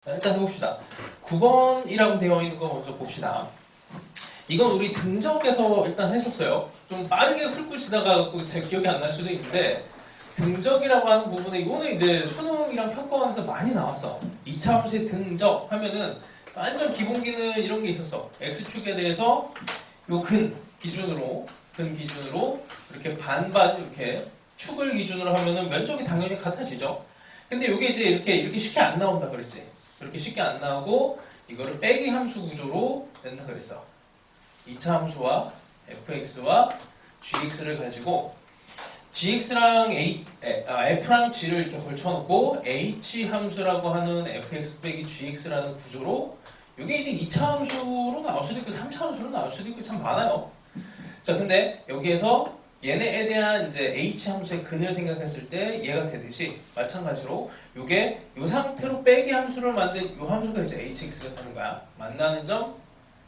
자, 일단 해봅시다. 9번이라고 되어 있는 거 먼저 봅시다. 이건 우리 등적에서 일단 했었어요. 좀 빠르게 훑고 지나가고 제 기억이 안 날 수도 있는데 등적이라고 하는 부분에 이거는 이제 수능이랑 평가원에서 많이 나왔어. 2차 함수의 등적 하면은 완전 기본기는 이런 게 있었어. x축에 대해서 요 근 기준으로 이렇게 반반 이렇게 축을 기준으로 하면은 면적이 당연히 같아지죠. 근데 이게 이제 이렇게 쉽게 안 나온다 그랬지. 그렇게 쉽게 안 나오고 이거를 빼기 함수 구조로 낸다 그랬어. 2차 함수와 fx와 gx를 가지고 gx랑 f랑 g를 이렇게 걸쳐놓고 h 함수라고 하는 fx 빼기 gx라는 구조로 이게 이제 2차 함수로 나올 수도 있고 3차 함수로 나올 수도 있고 참 많아요. 자, 근데 여기에서 얘네에 대한 이제 h 함수의 근을 생각했을 때 얘가 되듯이 마찬가지로 요게 요 상태로 빼기 함수를 만든 요 함수가 이제 hx가 되는 거야. 만나는 점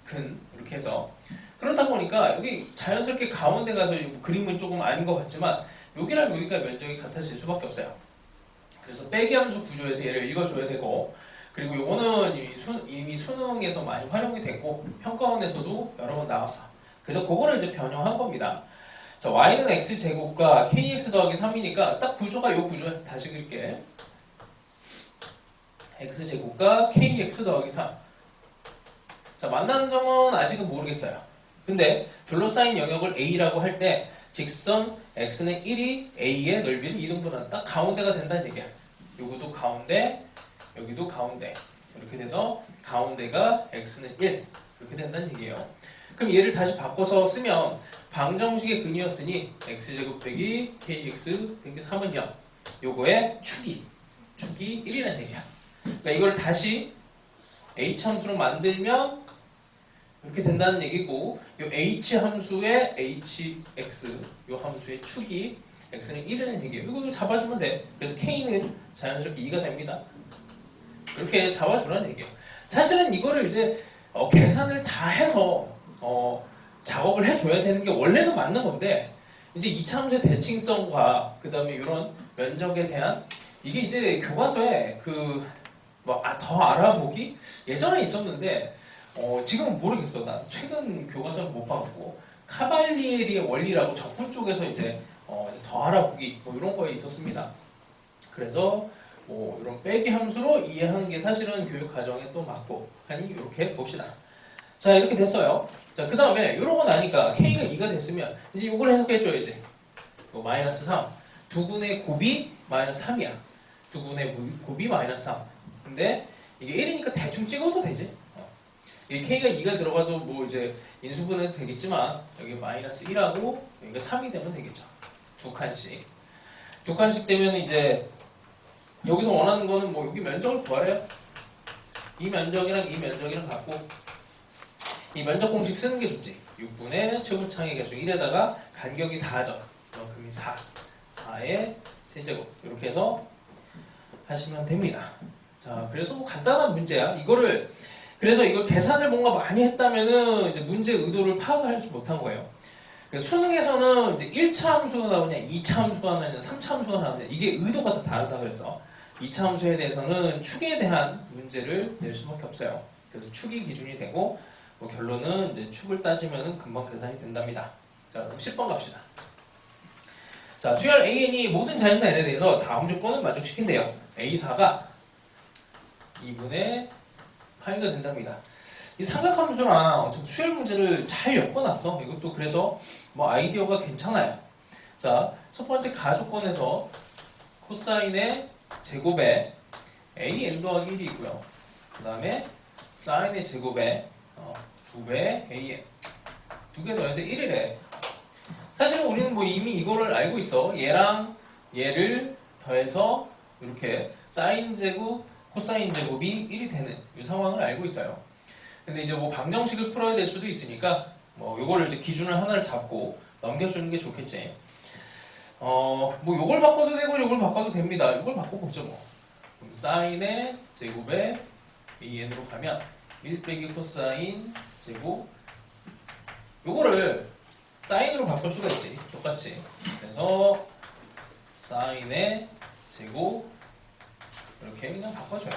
근 이렇게 해서 그러다 보니까 여기 자연스럽게 가운데 가서 그림은 조금 아닌 것 같지만 여기랑 여기가 면적이 같아질 수밖에 없어요. 그래서 빼기 함수 구조에서 얘를 읽어줘야 되고 그리고 요거는 이미 수능에서 많이 활용이 됐고 평가원에서도 여러 번 나왔어. 그래서 그거를 이제 변형한 겁니다. 자, y는 x제곱과 kx 더하기 3이니까 딱 구조가 요 구조야. 다시 그릴게. x제곱과 kx 더하기 3. 자, 만나는 점은 아직은 모르겠어요. 근데 둘러싸인 영역을 a라고 할 때 직선 x는 1이 a의 넓이를 2등분하는 딱 가운데가 된다는 얘기야. 요것도 가운데, 여기도 가운데. 이렇게 돼서 가운데가 x는 1 이렇게 된다는 얘기예요. 그럼 얘를 다시 바꿔서 쓰면 방정식의 근이었으니 x제곱 빼기 kx 빼기 3은 0. 요거의 축이 1이라는 얘기야. 그러니까 이걸 다시 h 함수로 만들면 이렇게 된다는 얘기고 요 h 함수의 hx 요 함수의 축이 x는 1이라는 얘기예요. 이거 잡아주면 돼. 그래서 k는 자연스럽게 2가 됩니다. 그렇게 잡아주라는 얘기예요. 사실은 이거를 이제 계산을 다 해서 작업을 해줘야 되는 게 원래는 맞는 건데 이제 2차 함수의 대칭성과 그 다음에 이런 면적에 대한 이게 이제 교과서에 더 알아보기 예전에 있었는데 지금은 모르겠어. 난 최근 교과서는 못 봐갖고 카발리에리의 원리라고 적분 쪽에서 이제 더 알아보기 뭐 이런 거에 있었습니다. 그래서 뭐 이런 빼기 함수로 이해하는 게 사실은 교육 과정에 또 맞고 하니 이렇게 봅시다. 자, 이렇게 됐어요. 자, 그 다음에 이러고 나니까 k가 2가 됐으면 이제 이걸 해석해줘야지. 마이너스 3. 두근의 곱이 마이너스 3이야. 두근의 곱이 마이너스 3. 근데 이게 1이니까 대충 찍어도 되지. 이 k가 2가 들어가도 뭐 이제 인수분해도 되겠지만 여기 마이너스 1하고 여기가 3이 되면 되겠죠. 두 칸씩. 두 칸씩 되면 이제 여기서 원하는 거는 뭐 여기 면적을 구하래요. 이 면적이랑 이 면적이랑 같고 이 면적 공식 쓰는 게 좋지. 6분의 최고창의 개수 1에다가 간격이 4죠. 그만큼이 4. 4의 세제곱. 이렇게 해서 하시면 됩니다. 자, 그래서 뭐 간단한 문제야. 그래서 이걸 계산을 뭔가 많이 했다면은 이제 문제 의도를 파악하지 못한 거예요. 그래서 수능에서는 이제 1차 함수가 나오냐, 2차 함수가 나오냐, 3차 함수가 나오냐 이게 의도가 다 다르다 그래서 2차 함수에 대해서는 축에 대한 문제를 낼 수밖에 없어요. 그래서 축이 기준이 되고 뭐 결론은 이제 축을 따지면은 금방 계산이 된답니다. 자, 그럼 10번 갑시다. 자, 수열 AN이 모든 자연수 N에 대해서 다음 조건을 만족시킨대요. A4가 2분의 파이가 된답니다. 이 삼각함수랑 수열 문제를 잘 엮어놨어. 이것도 그래서 뭐 아이디어가 괜찮아요. 자, 첫 번째 가조건에서 코사인의 제곱에 an 더하기 1이 있고요. 그 다음에 사인의 제곱에 2배 an 두 개 더해서 1이래. 사실은 우리는 뭐 이미 이거를 알고 있어. 얘랑 얘를 더해서 이렇게 사인 제곱 코사인 제곱이 1이 되는 이 상황을 알고 있어요. 근데 이제 뭐 방정식을 풀어야 될 수도 있으니까 뭐 요거를 이제 기준을 하나를 잡고 넘겨주는 게 좋겠지. 뭐 요걸 바꿔도 되고 요걸 바꿔도 됩니다. 요걸 바꿔보죠 뭐. 그럼 사인의 제곱에 an으로 가면 1 빼기 코사인 제곱 요거를 사인으로 바꿀 수가 있지. 똑같이. 그래서 사인의 제곱 이렇게 그냥 바꿔줘요.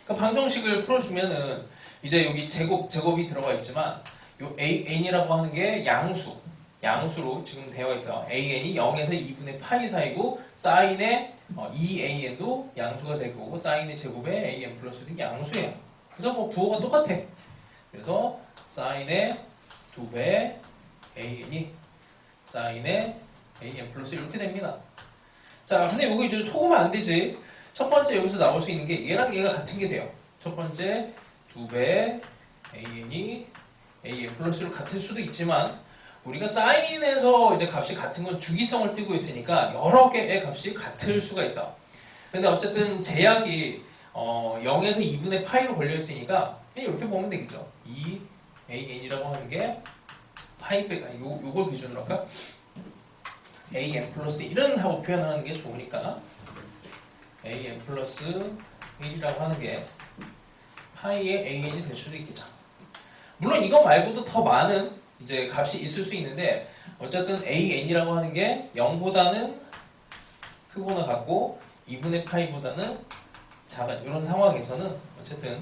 그 방정식을 풀어주면은 이제 여기 제곱이 들어가 있지만 요 an이라고 하는 게 양수로 지금 되어 있어. an이 0에서 2분의 파이 사이고 사인의 2an도 양수가 되고 사인의 제곱에 an 플러스 1이 양수예요. 그래서 뭐 부호가 똑같아. 그래서 사인의 2배 an이 사인의 an 플러스 이렇게 됩니다. 자, 근데 여기 이제 속으면 안 되지. 첫 번째 여기서 나올 수 있는 게 얘랑 얘가 같은 게 돼요. 첫 번째 2배 an이 an 플러스로 같을 수도 있지만 우리가 사인에서 이제 값이 같은 건 주기성을 띠고 있으니까 여러 개의 값이 같을 수가 있어. 근데 어쨌든 제약이 0에서 2분의 파이로 걸려 있으니까 그냥 이렇게 보면 되겠죠. 2an이라고 하는 게 파이 빼 요걸 기준으로 할까? an 플러스 1은 하고 표현하는 게 좋으니까 an 플러스 1이라고 하는 게 파이의 an이 될 수도 있겠죠. 물론 이거 말고도 더 많은 이제 값이 있을 수 있는데 어쨌든 an이라고 하는 게 0보다는 크거나 같고 2분의 파이보다는 작은 이런 상황에서는 어쨌든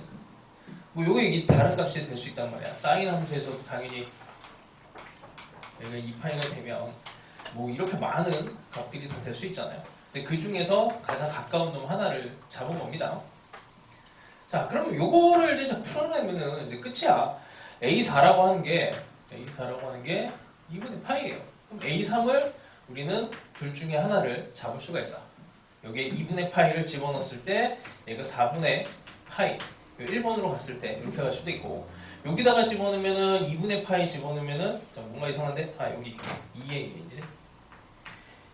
뭐 요게 이게 다른 값이 될 수 있단 말이야. 사인 함수에서도 당연히 얘가 2파이가 되면 뭐 이렇게 많은 값들이 다 될 수 있잖아요. 근데 그 중에서 가장 가까운 놈 하나를 잡은 겁니다. 자, 그러면 요거를 이제 풀어내면은 이제 끝이야. A4라고 하는 게 2분의 파이예요. 그럼 A3을 우리는 둘 중에 하나를 잡을 수가 있어. 여기에 2분의 파이를 집어넣었을 때 얘가 4분의 파이 1번으로 갔을 때 이렇게 갈 수도 있고 여기다가 집어넣으면은 2분의 파이 집어넣으면은 뭔가 이상한데? 여기 2에 이제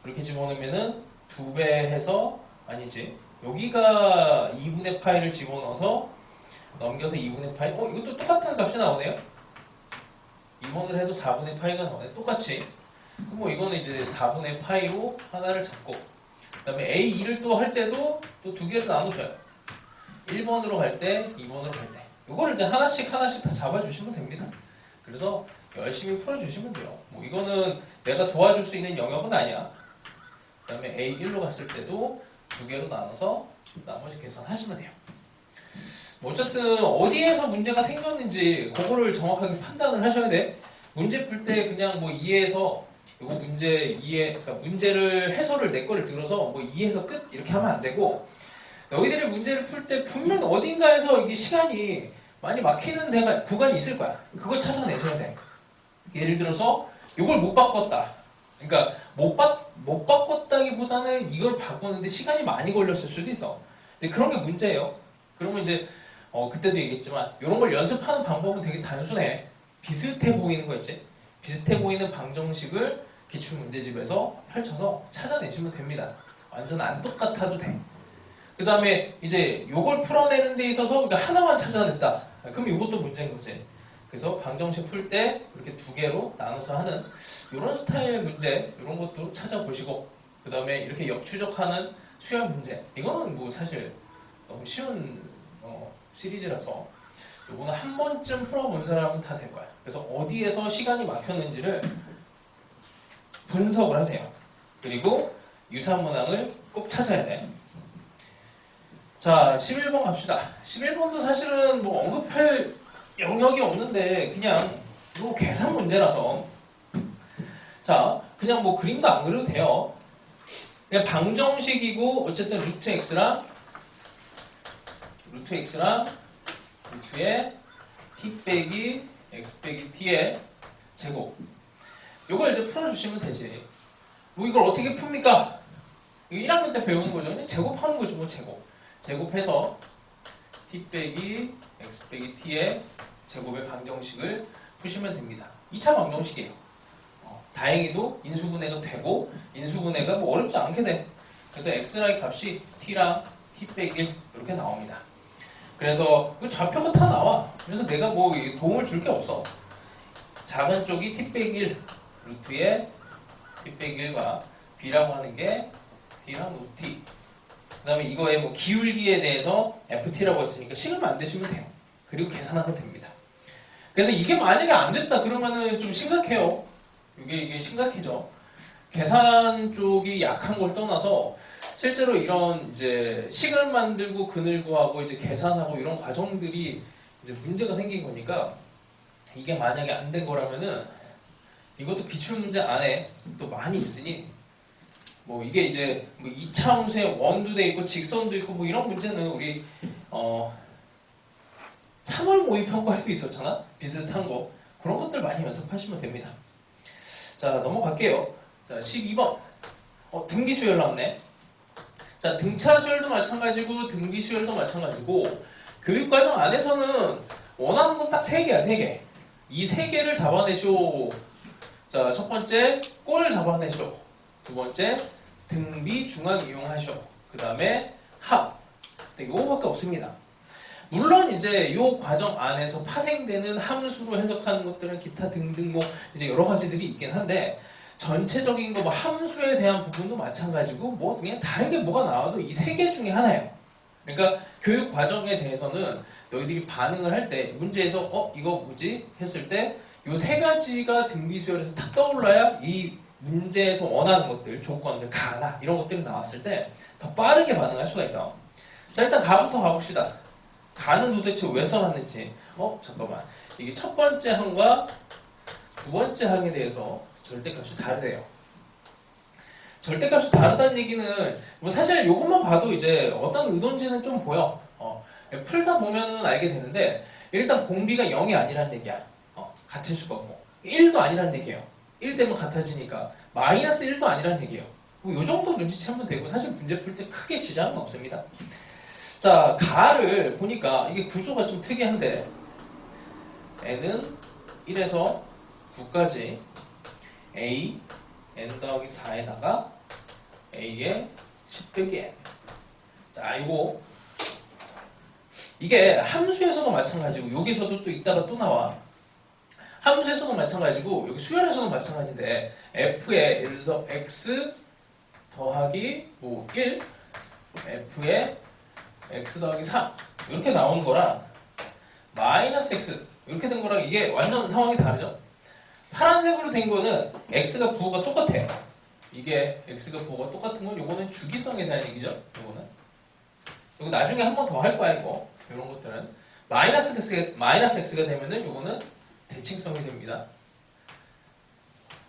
이렇게 집어넣으면은 2배 해서 아니지 여기가 2분의 파이를 집어넣어서 넘겨서 2분의 파이 이것도 똑같은 값이 나오네요. 2번을 해도 4분의 파이가 나오네. 똑같이. 그럼 뭐 이거는 이제 4분의 파이로 하나를 잡고 그 다음에 A2를 또 할 때도 또 두 개를 나눠줘요. 1번으로 갈 때, 2번으로 갈 때. 이거를 이제 하나씩 다 잡아주시면 됩니다. 그래서 열심히 풀어주시면 돼요. 뭐 이거는 내가 도와줄 수 있는 영역은 아니야. 그 다음에 A1로 갔을 때도 두 개로 나눠서 나머지 계산하시면 돼요. 뭐 어쨌든 어디에서 문제가 생겼는지 그거를 정확하게 판단을 하셔야 돼. 문제 풀 때 그냥 뭐 이해해서 이거 그러니까 문제를 해설을 내 거를 들어서 뭐 이해해서 끝 이렇게 하면 안 되고 너희들이 문제를 풀 때 분명 어딘가에서 이게 시간이 많이 막히는 데가 구간이 있을 거야. 그걸 찾아내셔야 돼. 예를 들어서 이걸 못 바꿨다. 그러니까 못 바꿨다기보다는 이걸 바꿨는데 시간이 많이 걸렸을 수도 있어. 근데 그런 게 문제예요. 그러면 이제 그때도 얘기했지만 이런 걸 연습하는 방법은 되게 단순해. 비슷해 보이는 거 있지? 비슷해 보이는 방정식을 기출문제집에서 펼쳐서 찾아내시면 됩니다. 완전 안 똑같아도 돼. 그 다음에 이제 요걸 풀어내는 데 있어서 그러니까 하나만 찾아냈다. 그럼 이것도 문제인 거지. 그래서 방정식 풀 때 이렇게 두 개로 나눠서 하는 이런 스타일 문제 이런 것도 찾아보시고 그 다음에 이렇게 역추적하는 수열 문제 이거는 뭐 사실 너무 쉬운 시리즈라서 요거는 한 번쯤 풀어본 사람은 다 될 거야. 그래서 어디에서 시간이 막혔는지를 분석을 하세요. 그리고 유사문항을 꼭 찾아야 돼. 자, 11번 갑시다. 11번도 사실은 뭐 언급할 영역이 없는데 그냥 이거 계산 문제라서 자, 그냥 뭐 그림도 안 그려도 돼요. 그냥 방정식이고 어쨌든 루트 x랑 루트에 t 빼기 x 빼기 t의 제곱 이걸 이제 풀어주시면 되지. 뭐 이걸 어떻게 풉니까? 이거 1학년 때 배우는 거죠. 그냥 제곱하는 거죠. 뭐 제곱해서 t 빼기 x 빼기 t의 제곱의 방정식을 푸시면 됩니다. 2차 방정식이에요. 다행히도 인수분해가 되고 인수분해가 뭐 어렵지 않게 돼. 그래서 x라의 값이 t랑 t 빼기 1 이렇게 나옵니다. 그래서 좌표가 다 나와. 그래서 내가 뭐 도움을 줄 게 없어. 작은 쪽이 t 빼기 1 루트에 t 빼기 1과 b라고 하는 게 t랑 루트 t. 그 다음에 이거의 뭐 기울기에 대해서 ft라고 했으니까 식을 만드시면 돼요. 그리고 계산하면 됩니다. 그래서 이게 만약에 안 됐다 그러면은 좀 심각해요. 이게 심각해져. 계산 쪽이 약한 걸 떠나서 실제로 이런 이제 식을 만들고 근을 구하고 이제 계산하고 이런 과정들이 이제 문제가 생긴 거니까 이게 만약에 안 된 거라면은 이것도 기출문제 안에 또 많이 있으니 뭐 이게 이제 뭐 2차 함수에 원도 돼 있고 직선도 있고 뭐 이런 문제는 우리 3월 모의 평가에도 있었잖아. 비슷한 거 그런 것들 많이 연습하시면 됩니다. 자 넘어갈게요. 자 12번 등비 수열 나왔네. 자 등차 수열도 마찬가지고 등비 수열도 마찬가지고 교육과정 안에서는 원하는 건 딱 3개야 3개. 이 3개를 잡아내쇼. 자 첫 번째 꼴 잡아내쇼. 두 번째 등비 중앙 이용하쇼. 그 다음에 합. 이거밖에 없습니다. 물론 이제 이 과정 안에서 파생되는 함수로 해석하는 것들은 기타 등등 뭐 이제 여러 가지들이 있긴 한데 전체적인 거 뭐 함수에 대한 부분도 마찬가지고 뭐 그냥 다른 게 뭐가 나와도 이 3개 중에 하나예요. 그러니까 교육 과정에 대해서는 너희들이 반응을 할 때 문제에서 이거 뭐지? 했을 때 이 3가지가 등비 수열에서 탁 떠올라야 이 문제에서 원하는 것들, 조건들, 가나 이런 것들이 나왔을 때 더 빠르게 반응할 수가 있어. 자 일단 가부터 가봅시다. 가는 도대체 왜 써놨는지. 잠깐만. 이게 첫 번째 항과 두 번째 항에 대해서 절대값이 다르대요. 절대값이 다르다는 얘기는 뭐 사실 이것만 봐도 이제 어떤 의도인지는 좀 보여. 풀다 보면은 알게 되는데 일단 공비가 0이 아니라는 얘기야. 같을 수가 없고 1도 아니라는 얘기예요. 1 되면 같아지니까 마이너스 1도 아니라는 얘기예요. 뭐 이 정도 눈치채면 되고 사실 문제 풀 때 크게 지장은 없습니다. 자, 가를 보니까 이게 구조가 좀 특이한데 n은 1에서 9까지 a n 더하기 4에다가 a의 10 빼기 n. 자, 이게 함수에서도 마찬가지고 여기서도 또 이따가 또 나와. 함수에서도 마찬가지고 여기 수열에서도 마찬가지인데 f의 예를 들어서 x 더하기 뭐 1 f의 x 더하기 3 이렇게 나온 거랑 마이너스 x 이렇게 된 거랑 이게 완전 상황이 다르죠. 파란색으로 된 거는 x가 부호가 똑같아요. 이게 x가 부호가 똑같은 건 요거는 주기성에 대한 얘기죠. 요거 나중에 한 번 더 할 거야 이거. 이런 것들은 마이너스 x가 되면은 요거는 대칭성이 됩니다.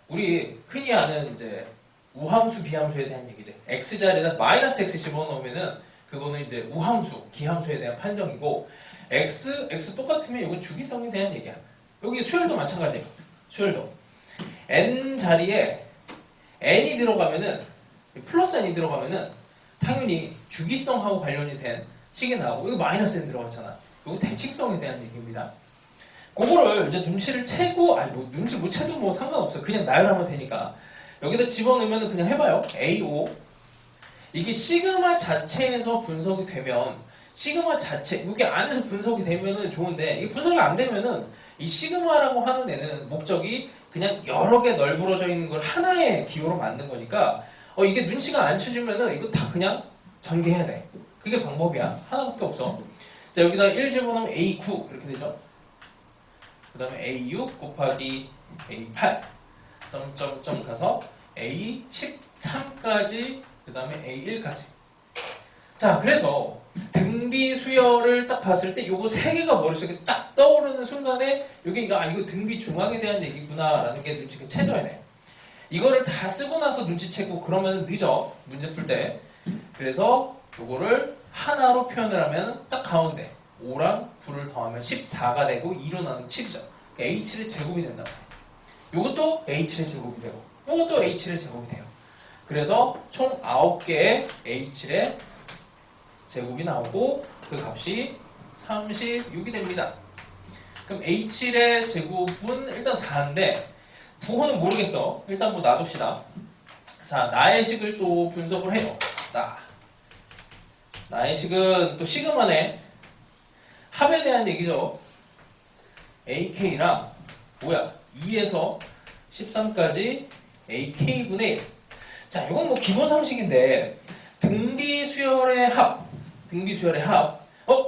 우리 흔히 아는 이제 우함수 비함수에 대한 얘기지. x 자리에다 마이너스 x 집어넣으면은 그거는 이제 우함수, 기함수에 대한 판정이고 x 똑같으면 이건 주기성에 대한 얘기야. 여기 수열도 마찬가지예요. 수열도 n 자리에 n이 들어가면은 플러스 n이 들어가면은 당연히 주기성하고 관련이 된 식이 나오고 이거 마이너스 n 들어갔잖아. 이거 대칭성에 대한 얘기입니다. 그거를 이제 눈치를 채고 뭐 눈치 못 채도 뭐 상관없어. 그냥 나열하면 되니까 여기다 집어넣으면 그냥 해봐요. AO 이게 시그마 자체에서 분석이 되면 시그마 자체 여기 안에서 분석이 되면은 좋은데 이게 분석이 안 되면은 이 시그마라고 하는 애는 목적이 그냥 여러 개 널브러져 있는 걸 하나의 기호로 만든 거니까 이게 눈치가 안 채지면은 이거 다 그냥 전개해야 돼. 그게 방법이야. 하나밖에 없어. 자 여기다 1 집어넣으면 A9 이렇게 되죠. 그 다음에 A6 곱하기 A8 점점점 가서 A13까지 그 다음에 A1까지. 자 그래서 등비 수열을 딱 봤을 때 요거 3개가 머릿속에 딱 떠오르는 순간에 이거 등비 중앙에 대한 얘기구나 라는 게 눈치가 채져야 돼. 이거를 다 쓰고 나서 눈치채고 그러면 늦어 문제 풀 때. 그래서 요거를 하나로 표현을 하면 딱 가운데 5랑 9를 더하면 14가 되고 2로 나누면 7이죠. 그러니까 H7의 제곱이 된다. 요것도 H7의 제곱이 되고 요것도 H7의 제곱이 돼요. 그래서 총 9개의 H7의 제곱이 나오고 그 값이 36이 됩니다. 그럼 H7의 제곱은 일단 4인데 부호는 모르겠어. 일단 뭐 놔둡시다. 자, 나의 식을 또 분석을 해요. 나의 식은 또 시그마네. 합에 대한 얘기죠. AK랑 2에서 13까지 AK분의 1. 자, 이건 뭐 기본 상식인데 등비 수열의 합.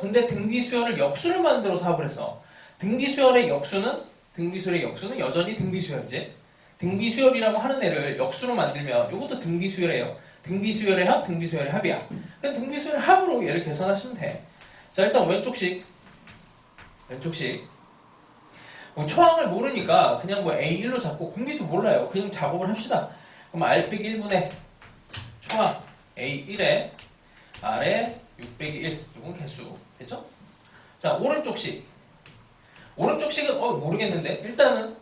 근데 등비 수열을 역수를 만들어서 합을 했어. 등비 수열의 역수는 여전히 등비 수열이지. 등비 수열이라고 하는 애를 역수로 만들면 이것도 등비 수열이에요. 등비수열의 합, 등비수열의 합이야. 그냥 등비수열의 합으로 얘를 계산하시면 돼. 자, 일단 왼쪽식. 뭐 초항을 모르니까 그냥 뭐 A1로 잡고 공비도 몰라요. 그냥 작업을 합시다. 그럼 R 빼기 1분의 초항 A1에 R에 6 빼기 1. 이건 개수. 됐죠? 자, 오른쪽식은 모르겠는데 일단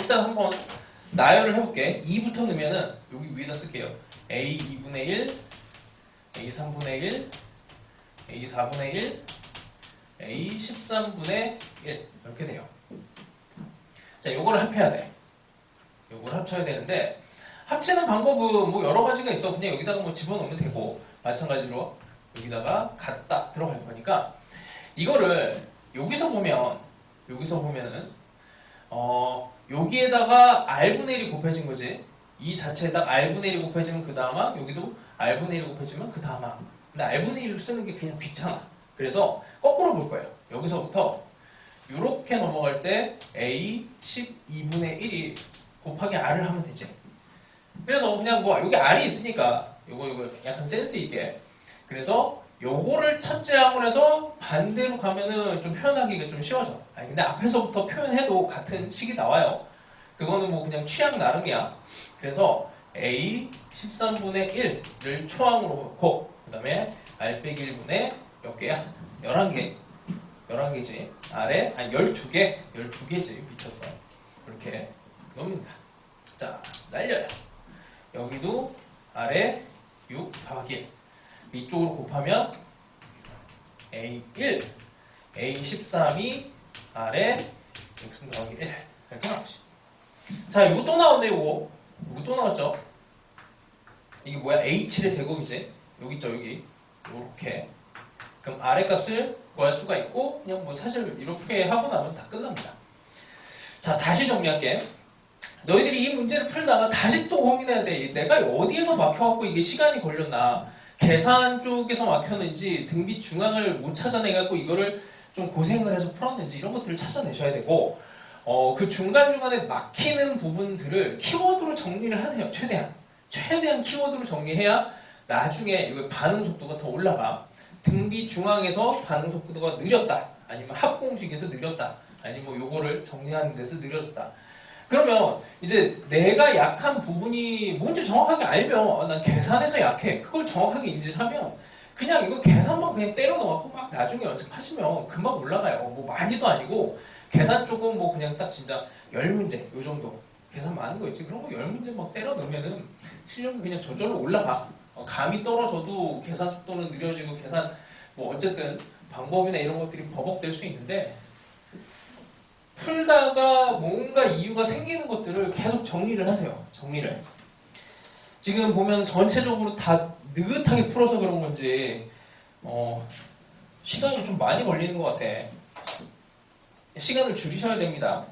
한번 나열을 해볼게. 2부터 넣으면은 여기 위에다 쓸게요. A 2분의 1, A 3분의 1, A 4분의 1, A 13분의 1 이렇게 돼요. 자, 요거를 합해야 돼. 요걸 합쳐야 되는데 합치는 방법은 뭐 여러 가지가 있어. 그냥 여기다가 뭐 집어넣으면 되고 마찬가지로 여기다가 갖다 들어갈 거니까 이거를 여기서 보면은 여기에다가 R분의 1이 곱해진 거지. 이 자체에다 R분의 1이 곱해지면 그 다음아 여기도 R분의 1이 곱해지면 그 다음아. 근데 R분의 1을 쓰는 게 그냥 귀찮아. 그래서 거꾸로 볼 거예요. 여기서부터 이렇게 넘어갈 때 A 12분의 1이 곱하기 R을 하면 되지. 그래서 그냥 뭐 여기 R이 있으니까 요거 약간 센스 있게 그래서 요거를 첫째 항으로 해서 반대로 가면은 좀 표현하기가 좀 쉬워져. 아니 근데 앞에서부터 표현해도 같은 식이 나와요. 그거는 뭐 그냥 취향 나름이야. 그래서 A 13분의 1을 초항으로 놓고 그 다음에 R 빼기 1분의 몇 개야? 11개지. R에 12개지. 미쳤어. 이렇게 넣습니다. 자, 날려요. 여기도 R에 6 더하기 1. 이쪽으로 곱하면 A1, A13이 R에 6 더하기 1 이렇게 나오지. 자, 이거 또 나왔네. 이거 또 나왔죠. 이게 뭐야? A7의 제곱이지. 여기 있죠, 여기. 이렇게. 그럼 R의 값을 구할 수가 있고 그냥 뭐 사실 이렇게 하고 나면 다 끝납니다. 자, 다시 정리할게. 너희들이 이 문제를 풀다가 다시 또 고민해야 돼. 내가 어디에서 막혀갖고 이게 시간이 걸렸나. 계산 쪽에서 막혔는지 등비 중앙을 못 찾아내갖고 이거를 좀 고생을 해서 풀었는지 이런 것들을 찾아내셔야 되고 그 중간중간에 막히는 부분들을 키워드로 정리를 하세요. 최대한 키워드로 정리해야 나중에 이거 반응 속도가 더 올라가. 등비 중앙에서 반응 속도가 느렸다. 아니면 합공식에서 느렸다. 아니면 뭐 요거를 정리하는 데서 느려졌다. 그러면 이제 내가 약한 부분이 뭔지 정확하게 알면 난 계산에서 약해. 그걸 정확하게 인지를 하면 그냥 이거 계산만 그냥 때려 넣어갖고 막 나중에 연습하시면 금방 올라가요. 뭐 많이도 아니고 계산 쪽은 뭐 그냥 딱 진짜 10문제 요 정도 계산 많은 거 있지. 그런 거 10문제 막 때려 넣으면은 실력이 그냥 저절로 올라가. 감이 떨어져도 계산 속도는 느려지고 계산 뭐 어쨌든 방법이나 이런 것들이 버벅될 수 있는데 풀다가 뭔가 이유가 생기는 것들을 계속 정리를 하세요. 정리를. 지금 보면 전체적으로 다 느긋하게 풀어서 그런 건지 시간이 좀 많이 걸리는 것 같아. 시간을 줄이셔야 됩니다.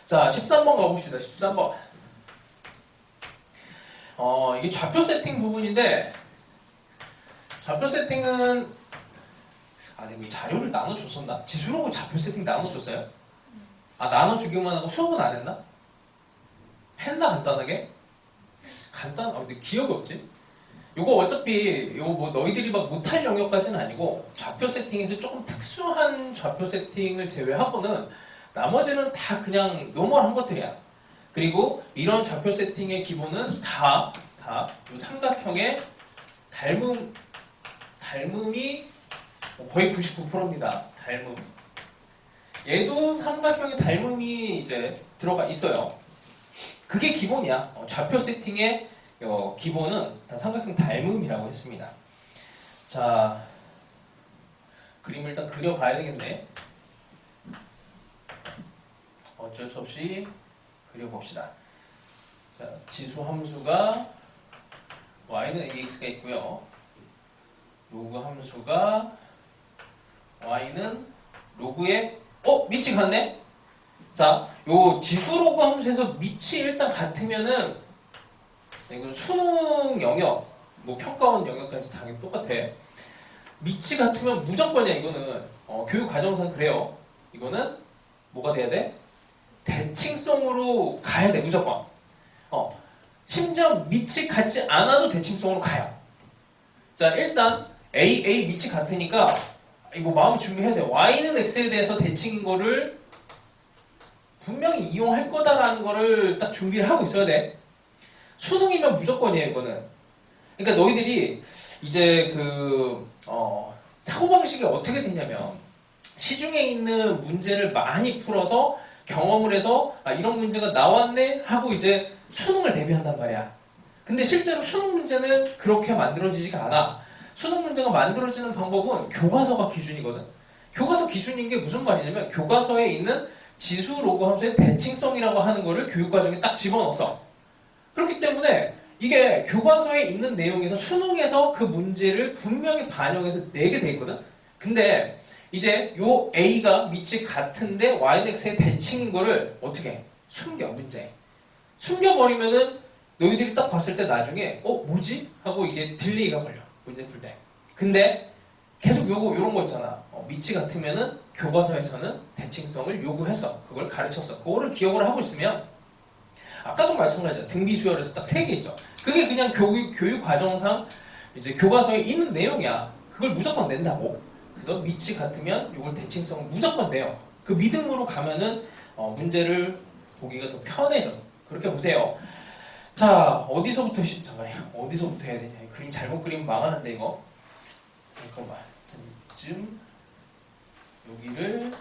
자, 13번 가봅시다. 13번. 이게 좌표 세팅 부분인데 좌표 세팅은 내가 이 자료를 나눠줬었나? 지수록을 좌표 세팅 나눠줬어요? 나눠주기만 하고 수업은 안 했나? 했나 간단하게? 근데 기억이 없지? 요거 어차피 요거 뭐 너희들이 막 못할 영역까지는 아니고 좌표 세팅에서 조금 특수한 좌표 세팅을 제외하고는 나머지는 다 그냥 노멀한 것들이야. 그리고 이런 좌표 세팅의 기본은 다 이 삼각형의 닮음이 거의 99%입니다. 닮음. 얘도 삼각형의 닮음이 이제 들어가 있어요. 그게 기본이야. 좌표 세팅의 기본은 다 삼각형 닮음이라고 했습니다. 자, 그림을 일단 그려봐야 되겠네. 어쩔 수 없이 그려봅시다. 자, 지수 함수가 y는 ax가 있고요. 로그 함수가 y는 로그의 밑이 같네? 자, 요 지수 로그 함수에서 밑이 일단 같으면은 이건 수능 영역, 뭐 평가원 영역까지 당연히 똑같아. 밑이 같으면 무조건이야. 이거는 교육 과정상 그래요. 이거는 뭐가 돼야 돼? 대칭성으로 가야 돼. 무조건. 심지어 밑이 같지 않아도 대칭성으로 가요. 자, 일단 A 밑이 같으니까 이거 마음 준비해야 돼요. Y는 X에 대해서 대칭인 거를 분명히 이용할 거다라는 거를 딱 준비를 하고 있어야 돼. 수능이면 무조건이에요, 이거는. 그러니까 너희들이 이제 사고방식이 어떻게 됐냐면 시중에 있는 문제를 많이 풀어서 경험을 해서 이런 문제가 나왔네 하고 이제 수능을 대비한단 말이야. 근데 실제로 수능 문제는 그렇게 만들어지지가 않아. 수능 문제가 만들어지는 방법은 교과서가 기준이거든. 교과서 기준인 게 무슨 말이냐면 교과서에 있는 지수 로그 함수의 대칭성이라고 하는 거를 교육과정에 딱 집어넣었어. 그렇기 때문에 이게 교과서에 있는 내용에서 수능에서 그 문제를 분명히 반영해서 내게 돼 있거든. 근데 이제 요 A가 밑이 같은데 Y는 X의 대칭인 거를 어떻게 해? 숨겨, 문제에. 숨겨버리면은 너희들이 딱 봤을 때 나중에 뭐지? 하고 이게 딜레이가 걸려. 문제 풀 때. 근데 계속 요런 거 있잖아. 밑이 같으면은 교과서에서는 대칭성을 요구했어. 그걸 가르쳤어. 그거를 기억을 하고 있으면 아까도 마찬가지야. 등비 수열에서 딱 3개 있죠. 그게 그냥 교육 과정상 이제 교과서에 있는 내용이야. 그걸 무조건 낸다고. 그래서 밑이 같으면 이걸 대칭성 무조건 내요. 그 믿음으로 가면은 문제를 보기가 더 편해져. 그렇게 보세요. 자, 어디서부터 해야 되냐? 그림 잘못 그리면 망하는데 이거. 잠깐만. 이쯤 여기를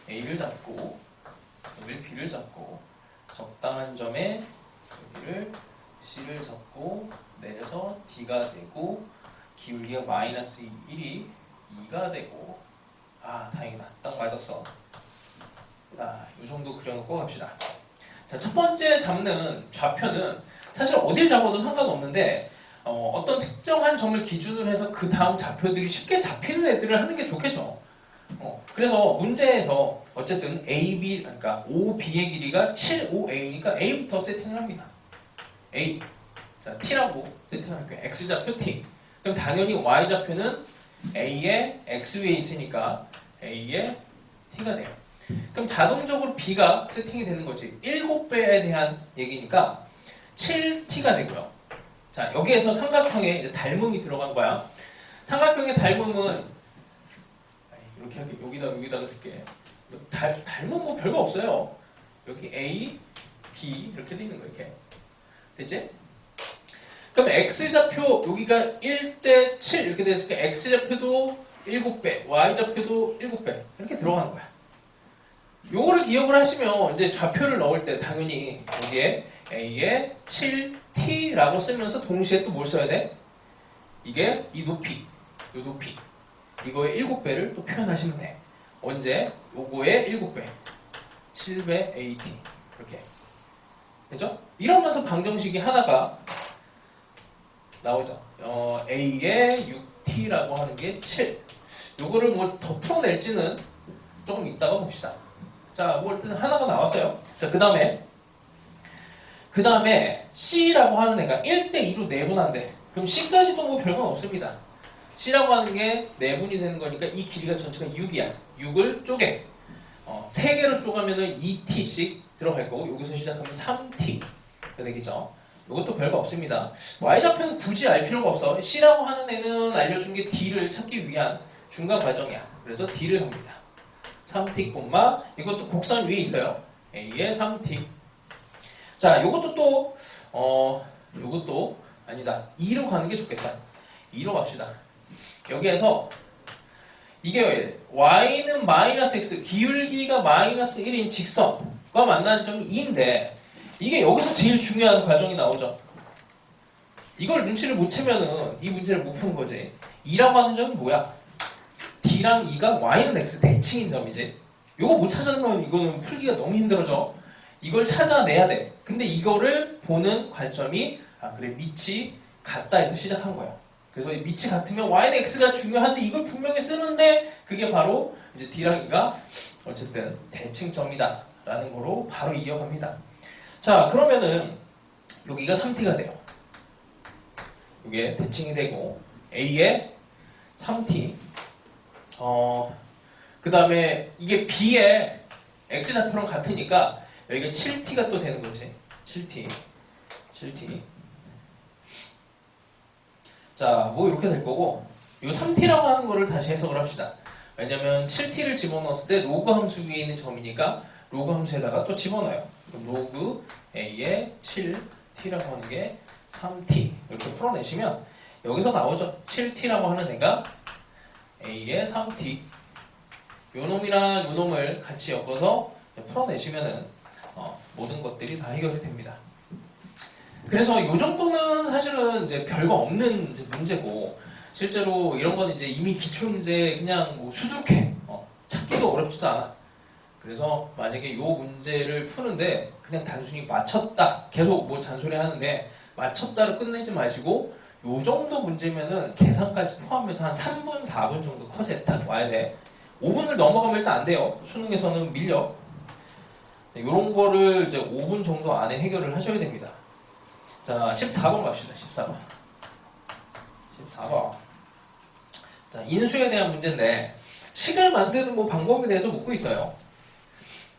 A를 잡고 여기를 B를 잡고 적당한 점에 여기를 C를 잡고 내려서 D가 되고 기울기가 마이너스 1이 2가 되고 다행이다. 딱 맞았어. 자, 이 정도 그려놓고 갑시다. 자, 첫 번째 잡는 좌표는 사실 어딜 잡아도 상관없는데 어떤 특정한 점을 기준으로 해서 그 다음 좌표들이 쉽게 잡히는 애들을 하는 게 좋겠죠. 그래서 문제에서 어쨌든 AB, 그러니까 OB의 길이가 7, 5A니까 A부터 세팅을 합니다. A. 자, T라고 세팅을 할게요. X좌표 T. 그럼 당연히 Y좌표는 A의 X 위에 있으니까 A의 T가 돼요. 그럼 자동적으로 B가 세팅이 되는 거지. 7배에 대한 얘기니까 7T가 되고요. 자, 여기에서 삼각형에 이제 닮음이 들어간 거야. 삼각형의 닮음은 이렇게 할게. 여기다가 줄게. 닮은 뭐 별거 없어요. 여기 A, B 이렇게 돼 있는 거 이렇게. 됐지? 그럼 X좌표 여기가 1대 7 이렇게 돼 있으니까 X좌표도 7배, Y좌표도 7배 이렇게 들어가는 거야. 요거를 기억을 하시면 이제 좌표를 넣을 때 당연히 여기에 A에 7T라고 쓰면서 동시에 또 뭘 써야 돼? 이게 이 높이, 요 높이 이거의 7배를 또 표현하시면 돼. 언제? 요거의 7배 7배 AT 이렇게 되죠? 이러면서 방정식이 하나가 나오죠. A의 6T라고 하는 게 7. 요거를 뭐 더 풀어낼지는 조금 이따가 봅시다. 자, 뭐 일단 하나가 나왔어요. 자, 그 다음에 C라고 하는 애가 1대2로 내분한대. 그럼 C까지도 뭐 별건 없습니다. C라고 하는 게 내분이 되는 거니까 이 길이가 전체가 6이야. 6을 쪼개. 3개로 쪼가면은 2T씩 들어갈 거고 여기서 시작하면 3T가 되겠죠. 이것도 별거 없습니다. Y좌표는 굳이 알 필요가 없어. C라고 하는 애는 알려준 게 D를 찾기 위한 중간 과정이야. 그래서 D를 합니다. 3T, 이것도 곡선 위에 있어요. A의 3T. 자, 요것도 요것도 아니다. 2로 가는 게 좋겠다. 2로 갑시다. 여기에서 이게 Y는 마이너스 X, 기울기가 마이너스 1인 직선과 만나는 점이 2인데 이게 여기서 제일 중요한 과정이 나오죠. 이걸 눈치를 못 채면은 이 문제를 못 푸는 거지. 2라고 하는 점은 뭐야? D랑 E가 Y는 X 대칭인 점이지. 이거 못 찾아내면 이거는 풀기가 너무 힘들어져. 이걸 찾아내야 돼. 근데 이거를 보는 관점이 그래 밑이 같다 해서 시작한 거야. 그래서 밑이 같으면 Y는 X가 중요한데 이걸 분명히 쓰는데 그게 바로 이제 D랑 E가 어쨌든 대칭점이다 라는 거로 바로 이어갑니다. 자, 그러면은 여기가 3T가 돼요. 이게 대칭이 되고 A에 3T 그 다음에 이게 B의 X좌표랑 같으니까 여기가 7T가 또 되는 거지. 7T 7t. 자, 뭐 이렇게 될 거고, 이 3t라고 하는 거를 다시 해석을 합시다. 왜냐면 7t를 집어넣었을 때 로그 함수 위에 있는 점이니까 로그 함수에다가 또 집어넣어요. 그럼 로그 a의 7t라고 하는 게 3t 이렇게 풀어내시면 여기서 나오죠. 7t라고 하는 애가 a의 3t. 요 놈이랑 요 놈을 같이 엮어서 풀어내시면은 모든 것들이 다 해결이 됩니다. 그래서 요 정도는 사실은 이제 별거 없는 이제 문제고, 실제로 이런 건 이제 이미 기출문제 그냥 뭐 수두룩해. 찾기도 어렵지도 않아. 그래서 만약에 요 문제를 푸는데 그냥 단순히 맞췄다, 계속 뭐 잔소리 하는데 맞췄다를 끝내지 마시고, 요 정도 문제면은 계산까지 포함해서 한 3분, 4분 정도 컷에 딱 와야 돼. 5분을 넘어가면 일단 안 돼요. 수능에서는 밀려. 요런 거를 이제 5분 정도 안에 해결을 하셔야 됩니다. 자, 14번 갑시다. 14번. 14번. 자, 인수에 대한 문제인데 식을 만드는 뭐 방법에 대해서 묻고 있어요.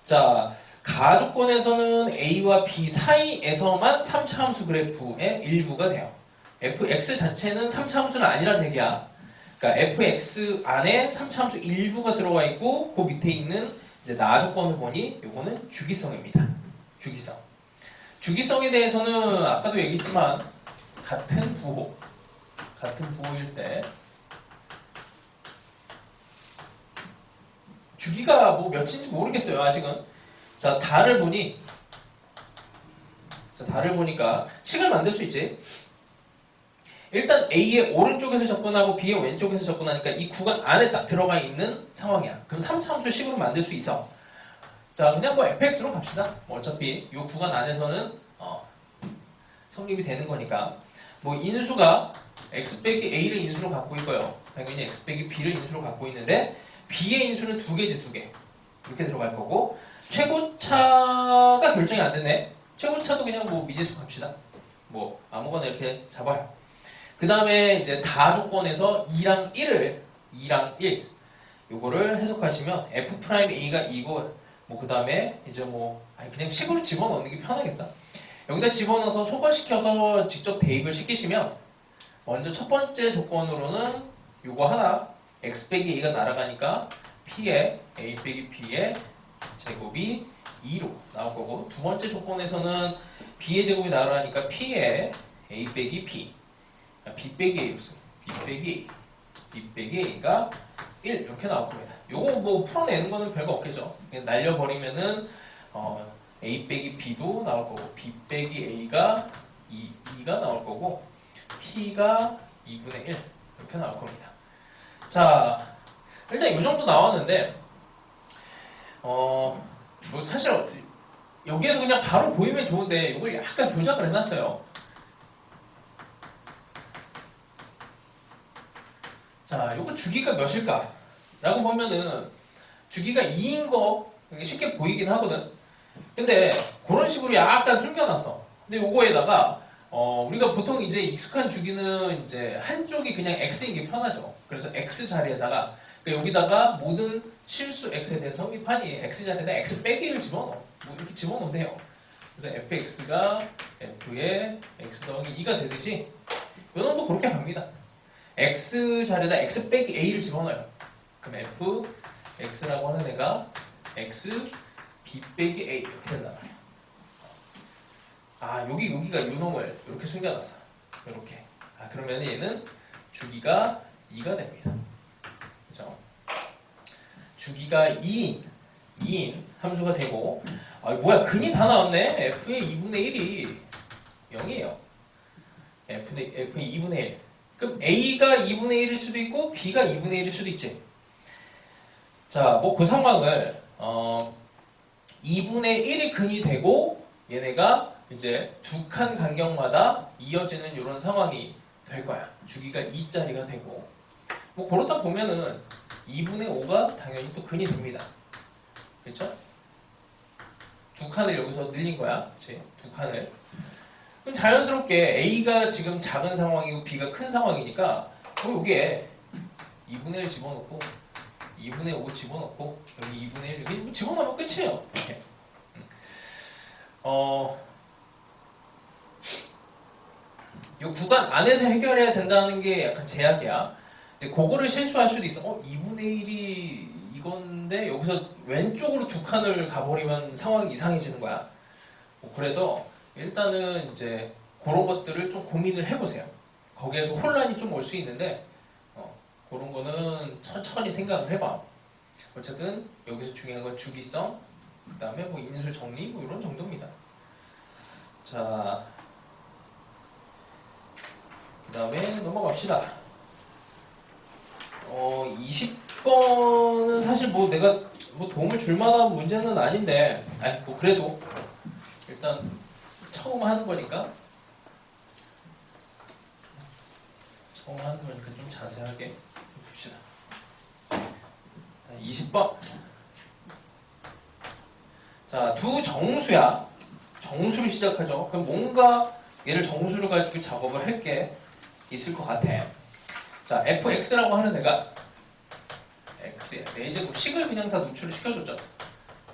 자, 가조건에서는 A와 B 사이에서만 3차 함수 그래프의 일부가 돼요. fx 자체는 3차 함수는 아니란 얘기야. 그러니까 fx 안에 3차 함수 일부가 들어가 있고, 그 밑에 있는 이제 나 조건을 보니 요거는 주기성입니다. 주기성. 주기성에 대해서는 아까도 얘기했지만 같은 부호일 때 주기가 뭐 몇인지 모르겠어요. 아직은. 자, 달을 보니까 식을 만들 수 있지. 일단 A의 오른쪽에서 접근하고 B의 왼쪽에서 접근하니까 이 구간 안에 딱 들어가 있는 상황이야. 그럼 3차 함수 식으로 만들 수 있어. 자, 그냥 뭐 fx로 갑시다. 뭐 어차피 이 구간 안에서는 성립이 되는 거니까. 뭐 인수가 x 빼기 a를 인수로 갖고 있고요. 당연히 x 빼기 b를 인수로 갖고 있는데 b의 인수는 두 개지, 두 개. 이렇게 들어갈 거고, 최고차가 결정이 안 됐네. 최고차도 그냥 뭐 미지수 갑시다. 뭐 아무거나 이렇게 잡아요. 그 다음에 이제 다 조건에서 2랑 1 요거를 해석하시면 f'a가 2고, 뭐 그 다음에 이제 뭐 그냥 식으로 집어넣는 게 편하겠다. 여기다 집어넣어서 소거시켜서 직접 대입을 시키시면, 먼저 첫 번째 조건으로는 요거 하나 x 빼기 a가 날아가니까 p의 a 빼기 b의 제곱이 2로 나올 거고, 두 번째 조건에서는 b의 제곱이 날아가니까 p의 a 빼기 b, b 빼기 a로 쓰 b 빼기 a가 1 이렇게 나올 겁니다. 요거 뭐 풀어내는 거는 별거 없겠죠. 그냥 날려버리면은 a 빼기 b도 나올 거고, b 빼기 a가 2가 나올 거고, p가 2분의 1 이렇게 나올 겁니다. 자, 일단 이 정도 나왔는데 뭐 사실 여기에서 그냥 바로 보이면 좋은데 이걸 약간 조작을 해놨어요. 자, 요거 주기가 몇일까? 라고 보면은 주기가 2인 거 쉽게 보이긴 하거든. 근데 그런 식으로 약간 숨겨놨어. 근데 요거에다가 우리가 보통 이제 익숙한 주기는 이제 한쪽이 그냥 x인 게 편하죠. 그래서 x 자리에다가, 그러니까 여기다가 모든 실수 x에 대한 성립하니 x 자리에다 x 빼기를 집어넣어. 뭐 이렇게 집어넣으면 돼요. 그래서 fx가 f의 x 더하기 2가 되듯이 요 놈도 그렇게 갑니다. x 자리에다 x 빼기 a를 집어넣어요. 그럼 f x라고 하는 애가 x b 빼기 a 이렇게 된단 말이야. 여기가 요 놈을 이렇게 숨겨놨어. 이렇게. 그러면 얘는 주기가 2가 됩니다. 그죠? 주기가 2인 함수가 되고, 뭐야, 근이 다 나왔네. f의 2분의 1이 0이에요. f의 2분의 1. 그럼 a가 2분의 1일 수도 있고 b가 2분의 1일 수도 있지. 자, 뭐 그 상황을 2분의 1이 근이 되고 얘네가 이제 두 칸 간격마다 이어지는 이런 상황이 될 거야. 주기가 2짜리가 되고, 뭐 그러다 보면은 2분의 5가 당연히 또 근이 됩니다. 그렇죠? 두 칸을 여기서 늘린 거야. 그치? 두 칸을. 그럼 자연스럽게 A가 지금 작은 상황이고 B가 큰 상황이니까 여기에 2분의 1 집어넣고 2분의 5 집어넣고 여기 2분의 1 여기 집어넣으면 끝이에요. 이렇게. 이 구간 안에서 해결해야 된다는 게 약간 제약이야. 근데 그거를 실수할 수도 있어. 2분의 1이 이건데 여기서 왼쪽으로 두 칸을 가버리면 상황이 이상해지는 거야. 그래서 일단은 이제 그런 것들을 좀 고민을 해보세요. 거기에서 혼란이 좀 올 수 있는데 그런 거는 천천히 생각을 해봐. 어쨌든 여기서 중요한 건 주기성, 그 다음에 뭐 인수 정리 뭐 이런 정도입니다. 자, 그 다음에 넘어갑시다. 20번은 사실 뭐 내가 뭐 도움을 줄 만한 문제는 아닌데, 뭐 그래도 일단 처음 하는 거니까 좀 자세하게 봅시다. 20번. 자, 두 정수야. 정수로 시작하죠. 그럼 뭔가 얘를 정수로 가지고 작업을 할 게 있을 것 같아. 자, fx라고 하는 애가 x야. 4제곱 식을 그냥 다 노출을 시켜줬죠.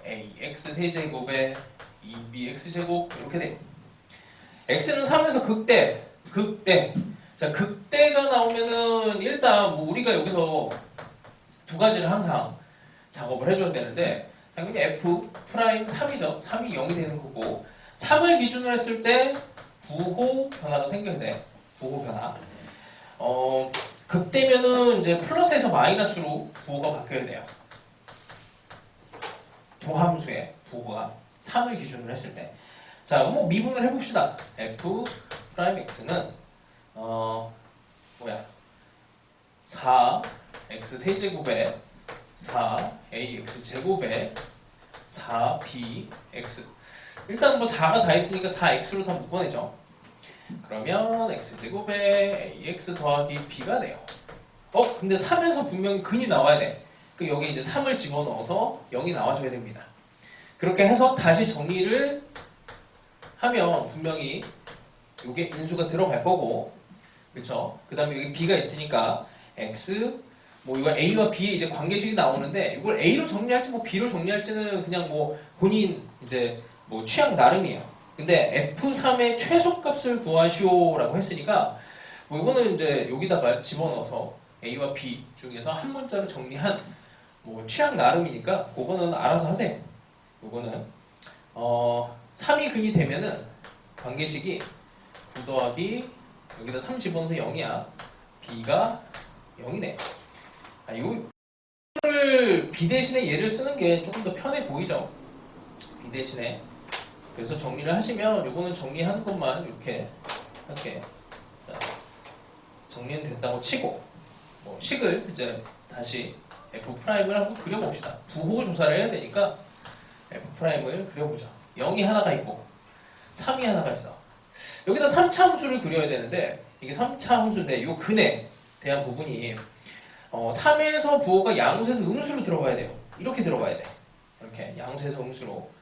ax 세제곱에 2bx제곱 이렇게 돼. x는 3에서 극대. 자, 극대가 나오면은 일단 뭐 우리가 여기서 두 가지를 항상 작업을 해줘야 되는데 당연히 f 프라임 3이죠. 3이 0이 되는 거고 3을 기준으로 했을 때 부호 변화가 생겨야 돼. 부호 변화. 극대면은 이제 플러스에서 마이너스로 부호가 바뀌어야 돼요. 도함수의 부호가 3을 기준으로 했을 때. 자, 뭐 미분을 해봅시다. f 프라임 x는 4x 세제곱에 4ax 제곱에 4bx. 일단 뭐 4가 다 있으니까 4x로 다 묶어내죠. 그러면 x제곱에 ax 더하기 b가 돼요. 근데 3에서 분명히 근이 나와야 돼. 그 여기 이제 3을 집어넣어서 0이 나와줘야 됩니다. 그렇게 해서 다시 정리를 하면 분명히 이게 인수가 들어갈 거고, 그렇죠? 그 다음에 여기 b가 있으니까 x 뭐 이거 a와 b의 이제 관계식이 나오는데 이걸 a로 정리할지 뭐 b로 정리할지는 그냥 뭐 본인 이제 뭐 취향 나름이에요. 근데 f3의 최소값을 구하시오라고 했으니까 뭐 이거는 이제 여기다가 집어넣어서 a와 b 중에서 한 문자로 정리한 뭐 취향 나름이니까 그거는 알아서 하세요. 이거는 3이 근이 되면은 관계식이 9 더하기 여기다 3 집어넣어서 0이야. b가 0이네. 이거를 b 대신에 얘를 쓰는 게 조금 더 편해 보이죠? b 대신에. 그래서 정리를 하시면 요거는 정리하는 것만 이렇게 할게. 자, 정리는 됐다고 치고 뭐 식을 이제 다시 f'을 한번 그려봅시다. 부호 조사를 해야 되니까 f'을 그려보자. 0이 하나가 있고 3이 하나가 있어. 여기다 3차 함수를 그려야 되는데 이게 3차 함수인데 이 근에 대한 부분이 3에서 부호가 양수에서 음수로 들어가야 돼요. 이렇게 들어가야 돼. 이렇게 양수에서 음수로.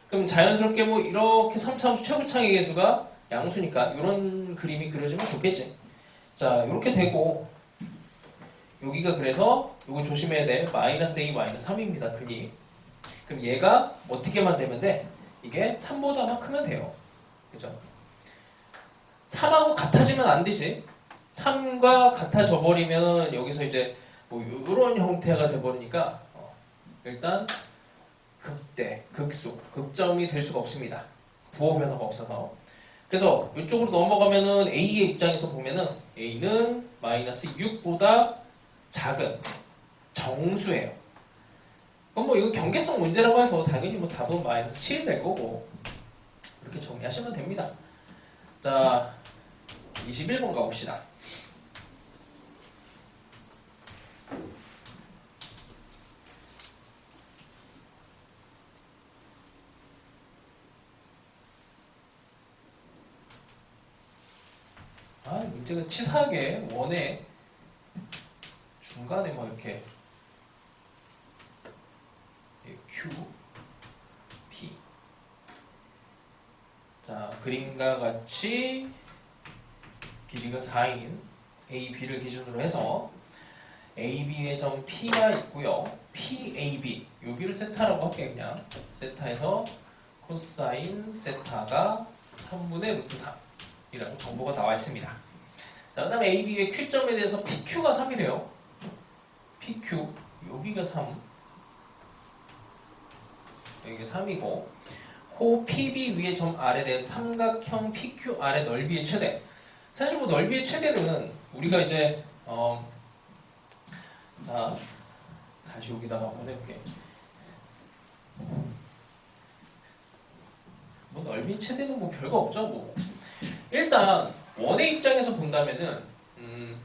그럼 자연스럽게 뭐 이렇게 3차 함수 최고창의 계수가 양수니까 이런 그림이 그려지면 좋겠지. 자, 이렇게 되고 여기가 그래서 이거 조심해야 돼. 마이너스 a 마이너스 3입니다. 근이. 그럼 얘가 어떻게만 되면 돼? 이게 3보다만 크면 돼요. 그죠? 3하고 같아지면 안 되지. 3과 같아져 버리면 여기서 이제 뭐 이런 형태가 돼 버리니까 일단 극대, 극소, 극점이 될 수가 없습니다. 부호 변화가 없어서. 그래서 이쪽으로 넘어가면은 A의 입장에서 보면은 A는 마이너스 6보다 작은 정수예요. 그럼 뭐 이거 경계성 문제라고 해서 당연히 뭐 답은 마이너스 7이 될 거고 이렇게 정리하시면 됩니다. 자, 21번 가봅시다. 문제가 치사하게 원에 중간에 뭐 이렇게 Q, P. 자, 그림과 같이 길이가 4인 A, B를 기준으로 해서 A, B의 점 P가 있고요. P, A, B 여기를 세타라고 할게요. 그냥 세타에서 코사인 세타가 3분의 루트 3. 이라는 정보가 나와 있습니다. 자, 그 다음에 AB의 Q점에 대해서 PQ가 3이래요. PQ, 여기가 3, 여기가 3이고, 호 PB 위의 점 R에 대해서 삼각형 PQR의 넓이의 최대. 사실 뭐 넓이의 최대는 우리가 이제 자, 다시 여기다가 한번 해볼게. 뭐 넓이 최대는 뭐 별거 없죠. 뭐 일단 원의 입장에서 본다면은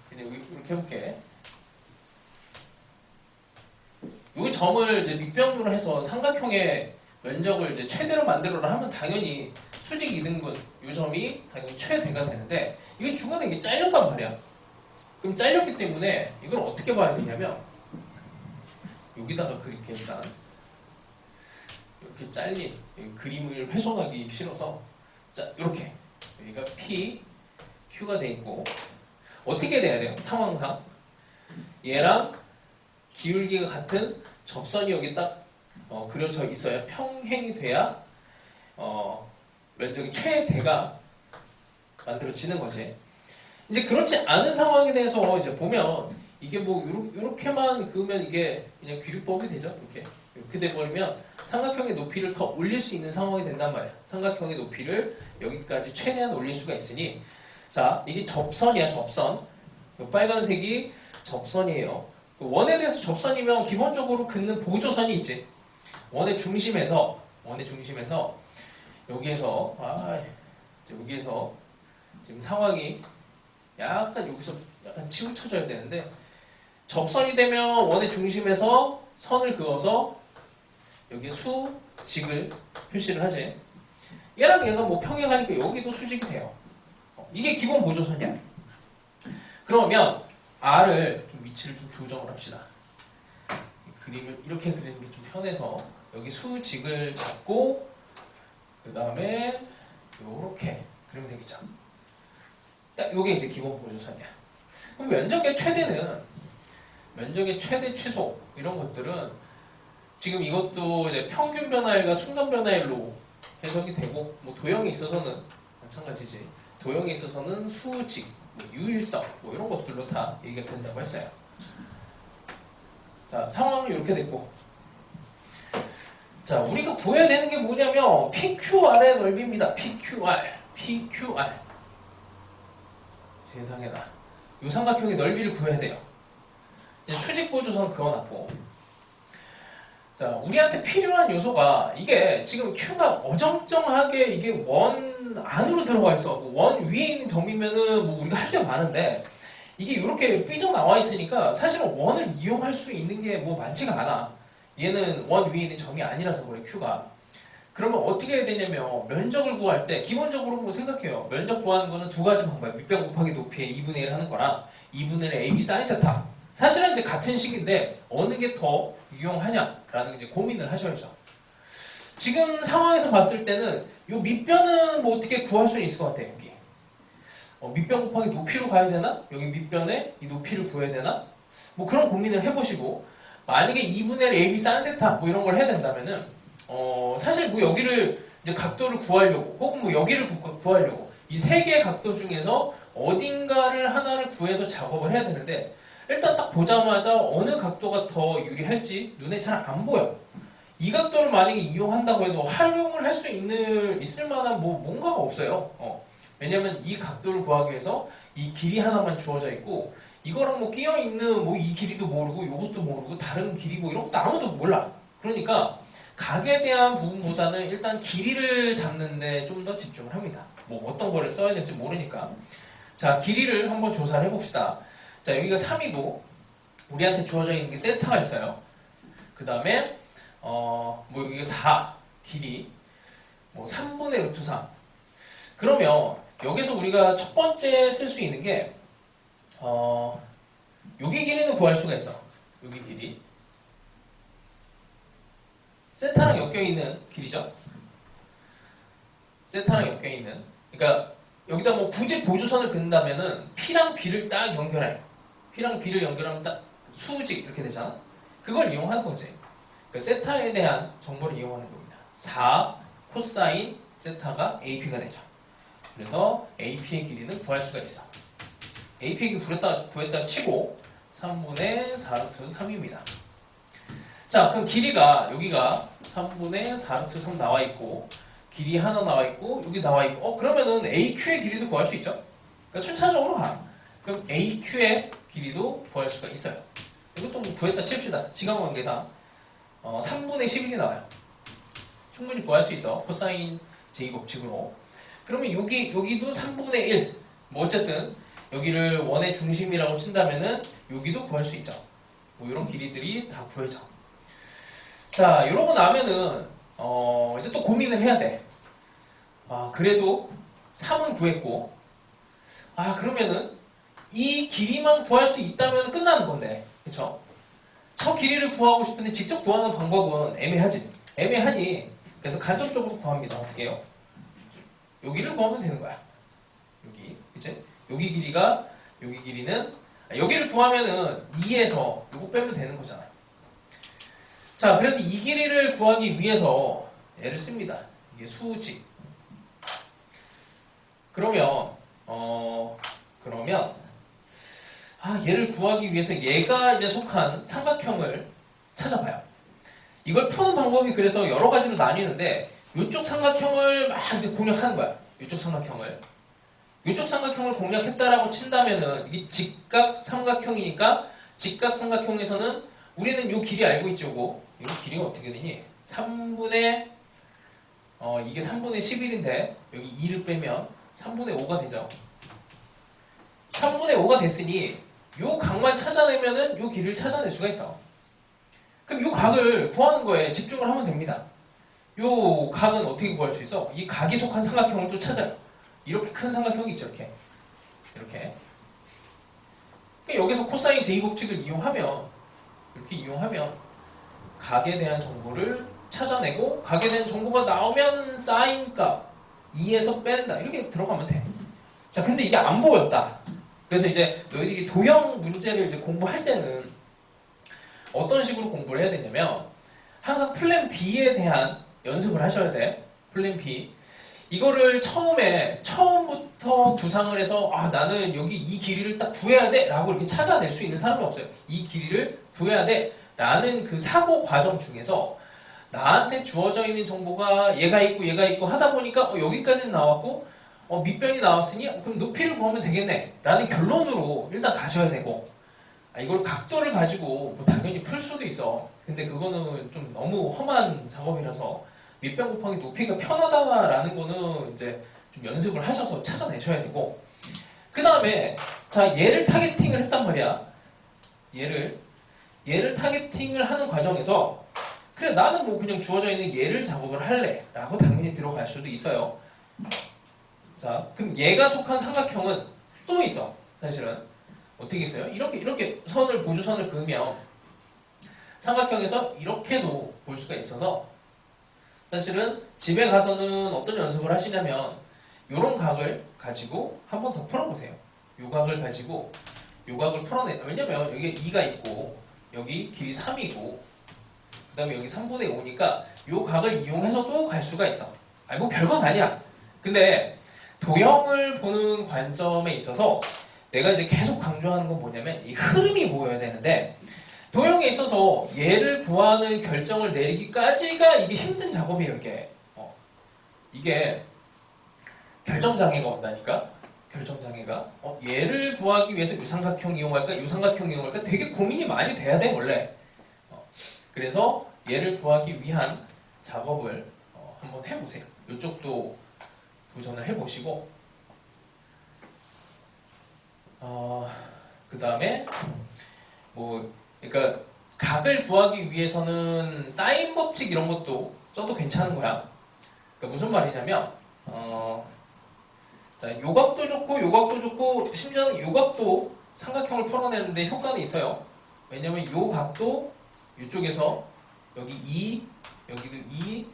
그냥 이렇게 해볼게. 이 점을 이제 밑변으로 해서 삼각형의 면적을 이제 최대로 만들어라 하면 당연히 수직 이등분 이 점이 당연히 최대가 되는데 이게 중간에 이게 잘렸단 말이야. 그럼 잘렸기 때문에 이걸 어떻게 봐야 되냐면 여기다가 그렇게 일단 이렇게 잘린 그림을 훼손하기 싫어서 자 이렇게 여기가 P, Q가 돼 있고 어떻게 돼야 돼요? 상황상 얘랑 기울기가 같은 접선이 여기 딱 그려져 있어야 평행이 돼야 면적이 최대가 만들어지는 거지. 이제 그렇지 않은 상황에 대해서 이제 보면 이게 뭐 요렇게만 그으면 이게 그냥 귀류법이 되죠. 이렇게 돼버리면 삼각형의 높이를 더 올릴 수 있는 상황이 된단 말이야. 삼각형의 높이를 여기까지 최대한 올릴 수가 있으니 자 이게 접선이야. 접선. 빨간색이 접선이에요. 원에 대해서 접선이면 기본적으로 긋는 보조선이 있지. 원의 중심에서 여기에서 여기에서 지금 상황이 약간 여기서 약간 치우쳐져야 되는데 접선이 되면 원의 중심에서 선을 그어서 여기 수직을 표시를 하지. 얘랑 얘가 뭐 평행하니까 여기도 수직이 돼요. 이게 기본 보조선이야. 그러면 R을 좀 위치를 좀 조정을 합시다. 그림을 이렇게 그리는 게 좀 편해서 여기 수직을 잡고 그 다음에 요렇게 그리면 되겠죠. 딱 요게 이제 기본 보조선이야. 그럼 면적의 최대 최소 이런 것들은 지금 이것도 이제 평균 변화율과 순간 변화율로 해석이 되고 뭐 도형에 있어서는 마찬가지지. 도형에 있어서는 수직, 뭐 유일성 뭐 이런 것들로 다 얘기가 된다고 했어요. 자 상황은 이렇게 됐고 자 우리가 구해야 되는 게 뭐냐면 PQR의 넓이입니다. PQR 세상에나 이 삼각형의 넓이를 구해야 돼요. 이제 수직 보조선 그어놨고 자 우리한테 필요한 요소가 이게 지금 Q가 어정쩡하게 이게 원 안으로 들어가 있어. 원 위에 있는 점이면은 뭐 우리가 할 게 많은데 이게 이렇게 삐져나와 있으니까 사실은 원을 이용할 수 있는 게 뭐 많지가 않아. 얘는 원 위에 있는 점이 아니라서 그래 Q가. 그러면 어떻게 해야 되냐면 면적을 구할 때 기본적으로 뭐 생각해요. 면적 구하는 거는 두 가지 방법이에요. 밑변 곱하기 높이의 2분의 1 하는 거랑 2분의 1 AB 사인 세타. 사실은 이제 같은 식인데 어느 게 더 유용하냐라는 이제 고민을 하셔야죠. 지금 상황에서 봤을 때는 이 밑변은 뭐 어떻게 구할 수 있을 것 같아요. 여기 밑변 곱하기 높이로 가야 되나? 여기 밑변에 이 높이를 구해야 되나? 뭐 그런 고민을 해보시고 만약에 2분의 1 AB 사인 세타 뭐 이런 걸 해야 된다면은 사실 뭐 여기를 이제 각도를 구하려고 혹은 뭐 여기를 구하려고 이 세 개의 각도 중에서 어딘가를 하나를 구해서 작업을 해야 되는데 일단 딱 보자마자 어느 각도가 더 유리할지 눈에 잘 안 보여. 이 각도를 만약에 이용한다고 해도 활용을 할 수 있을 만한 뭐 뭔가가 없어요. 왜냐면 이 각도를 구하기 위해서 이 길이 하나만 주어져 있고 이거랑 뭐 끼어 있는 뭐 이 길이도 모르고 이것도 모르고 다른 길이 뭐 이런 것도 아무도 몰라. 그러니까 각에 대한 부분보다는 일단 길이를 잡는데 좀 더 집중을 합니다. 뭐 어떤 거를 써야 될지 모르니까. 자, 길이를 한번 조사를 해봅시다. 자, 여기가 3이고 우리한테 주어져 있는 게 세타가 있어요. 그 다음에 뭐 여기가 4 길이 뭐 3분의 루트 3. 그러면 여기서 우리가 첫 번째 쓸 수 있는 게 여기 길이는 구할 수가 있어. 여기 길이 세타랑 엮여있는 길이죠. 세타랑 엮여있는. 그러니까 여기다 뭐 굳이 보조선을 긋는다면은 P랑 B를 딱 연결해. P랑 B를 연결하면 딱 수직 이렇게 되잖아. 그걸 이용하는 거지. 그러니까 세타에 대한 정보를 이용하는 겁니다. 4 코사인 세타가 AP가 되죠. 그래서 AP의 길이는 구할 수가 있어. AP의 길이 구했다 치고 3분의 4 루트 3입니다. 자, 그럼 길이가 여기가 3분의 4 루트 3 나와 있고 길이 하나 나와 있고 여기 나와 있고 그러면은 AQ의 길이도 구할 수 있죠? 그러니까 순차적으로 가. 그럼 AQ의 길이도 구할 수가 있어요. 이것도 구했다 칩시다. 시간 관계상 3분의 11이 나와요. 충분히 구할 수 있어. 코사인 제2법칙으로. 그러면 여기도 3분의 1. 뭐 어쨌든 여기를 원의 중심이라고 친다면은 여기도 구할 수 있죠. 뭐 이런 길이들이 다 구해져. 자, 이러고 나면은 이제 또 고민을 해야 돼. 그래도 3은 구했고 그러면은 이 길이만 구할 수 있다면 끝나는 건데, 그쵸? 저 길이를 구하고 싶은데 직접 구하는 방법은 애매하니 그래서 간접적으로 구합니다. 어떻게 해요? 여기를 구하면 되는 거야. 여기, 그치? 여기 길이는 여기를 구하면은 2에서 요거 빼면 되는 거잖아. 자, 그래서 이 길이를 구하기 위해서 얘를 씁니다. 이게 수직. 그러면 얘를 구하기 위해서 얘가 이제 속한 삼각형을 찾아봐요. 이걸 푸는 방법이 그래서 여러 가지로 나뉘는데 이쪽 삼각형을 막 이제 공략하는 거야. 이쪽 삼각형을 공략했다라고 친다면은 이게 직각 삼각형이니까 직각 삼각형에서는 우리는 이 길이 알고 있죠. 이 길이가 어떻게 되니? 이게 3분의 11인데 여기 2를 빼면 3분의 5가 되죠. 3분의 5가 됐으니 요 각만 찾아내면은 요 길이를 찾아낼 수가 있어. 그럼 요 각을 구하는 거에 집중을 하면 됩니다. 요 각은 어떻게 구할 수 있어? 이 각이 속한 삼각형을 또 찾아요. 이렇게 큰 삼각형이 있죠. 이렇게. 그러니까 여기서 코사인 제2법칙을 이용하면 각에 대한 정보를 찾아내고 각에 대한 정보가 나오면 사인 값 2에서 뺀다. 이렇게 들어가면 돼. 자, 근데 이게 안 보였다. 그래서 이제 너희들이 도형 문제를 이제 공부할 때는 어떤 식으로 공부를 해야 되냐면 항상 플랜 B에 대한 연습을 하셔야 돼. 플랜 B. 이거를 처음부터 구상을 해서 나는 여기 이 길이를 딱 구해야 돼 라고 이렇게 찾아낼 수 있는 사람은 없어요. 이 길이를 구해야 돼 라는 그 사고 과정 중에서 나한테 주어져 있는 정보가 얘가 있고 하다 보니까 여기까지는 나왔고 밑변이 나왔으니 그럼 높이를 구하면 되겠네 라는 결론으로 일단 가셔야 되고 이걸 각도를 가지고 뭐 당연히 풀 수도 있어. 근데 그거는 좀 너무 험한 작업이라서 밑변 곱하기 높이가 편하다라는 거는 이제 좀 연습을 하셔서 찾아내셔야 되고 그 다음에 자 얘를 타겟팅을 했단 말이야. 얘를 타겟팅을 하는 과정에서 그래 나는 뭐 그냥 주어져 있는 얘를 작업을 할래 라고 당연히 들어갈 수도 있어요. 자 그럼 얘가 속한 삼각형은 또 있어. 사실은 어떻게 있어요? 이렇게 보조선을 그으면 삼각형에서 이렇게도 볼 수가 있어서 사실은 집에 가서는 어떤 연습을 하시냐면 이런 각을 가지고 한 번 더 풀어보세요. 요 각을 가지고 요 각을 왜냐면 여기 2가 있고 여기 길이 3이고 그 다음에 여기 3분의 5니까 요 각을 이용해서도 갈 수가 있어. 뭐 별건 아니야. 근데 도형을 보는 관점에 있어서 내가 이제 계속 강조하는 건 뭐냐면 이 흐름이 보여야 되는데 도형에 있어서 얘를 구하는 결정을 내리기까지가 이게 힘든 작업이에요. 이게 결정장애가 온다니까. 결정장애가 얘를 구하기 위해서 이 삼각형 이용할까 이 삼각형 이용할까 되게 고민이 많이 돼야 돼 원래. 그래서 얘를 구하기 위한 작업을 한번 해보세요. 이쪽도 도전을 해보시고 그 다음에 그러니까 각을 구하기 위해서는 사인 법칙 이런 것도 써도 괜찮은 거야. 그러니까 무슨 말이냐면 자, 요각도 좋고 심지어는 요각도 삼각형을 풀어내는데 효과는 있어요. 왜냐면 요 각도 이쪽에서 여기 2 여기도 2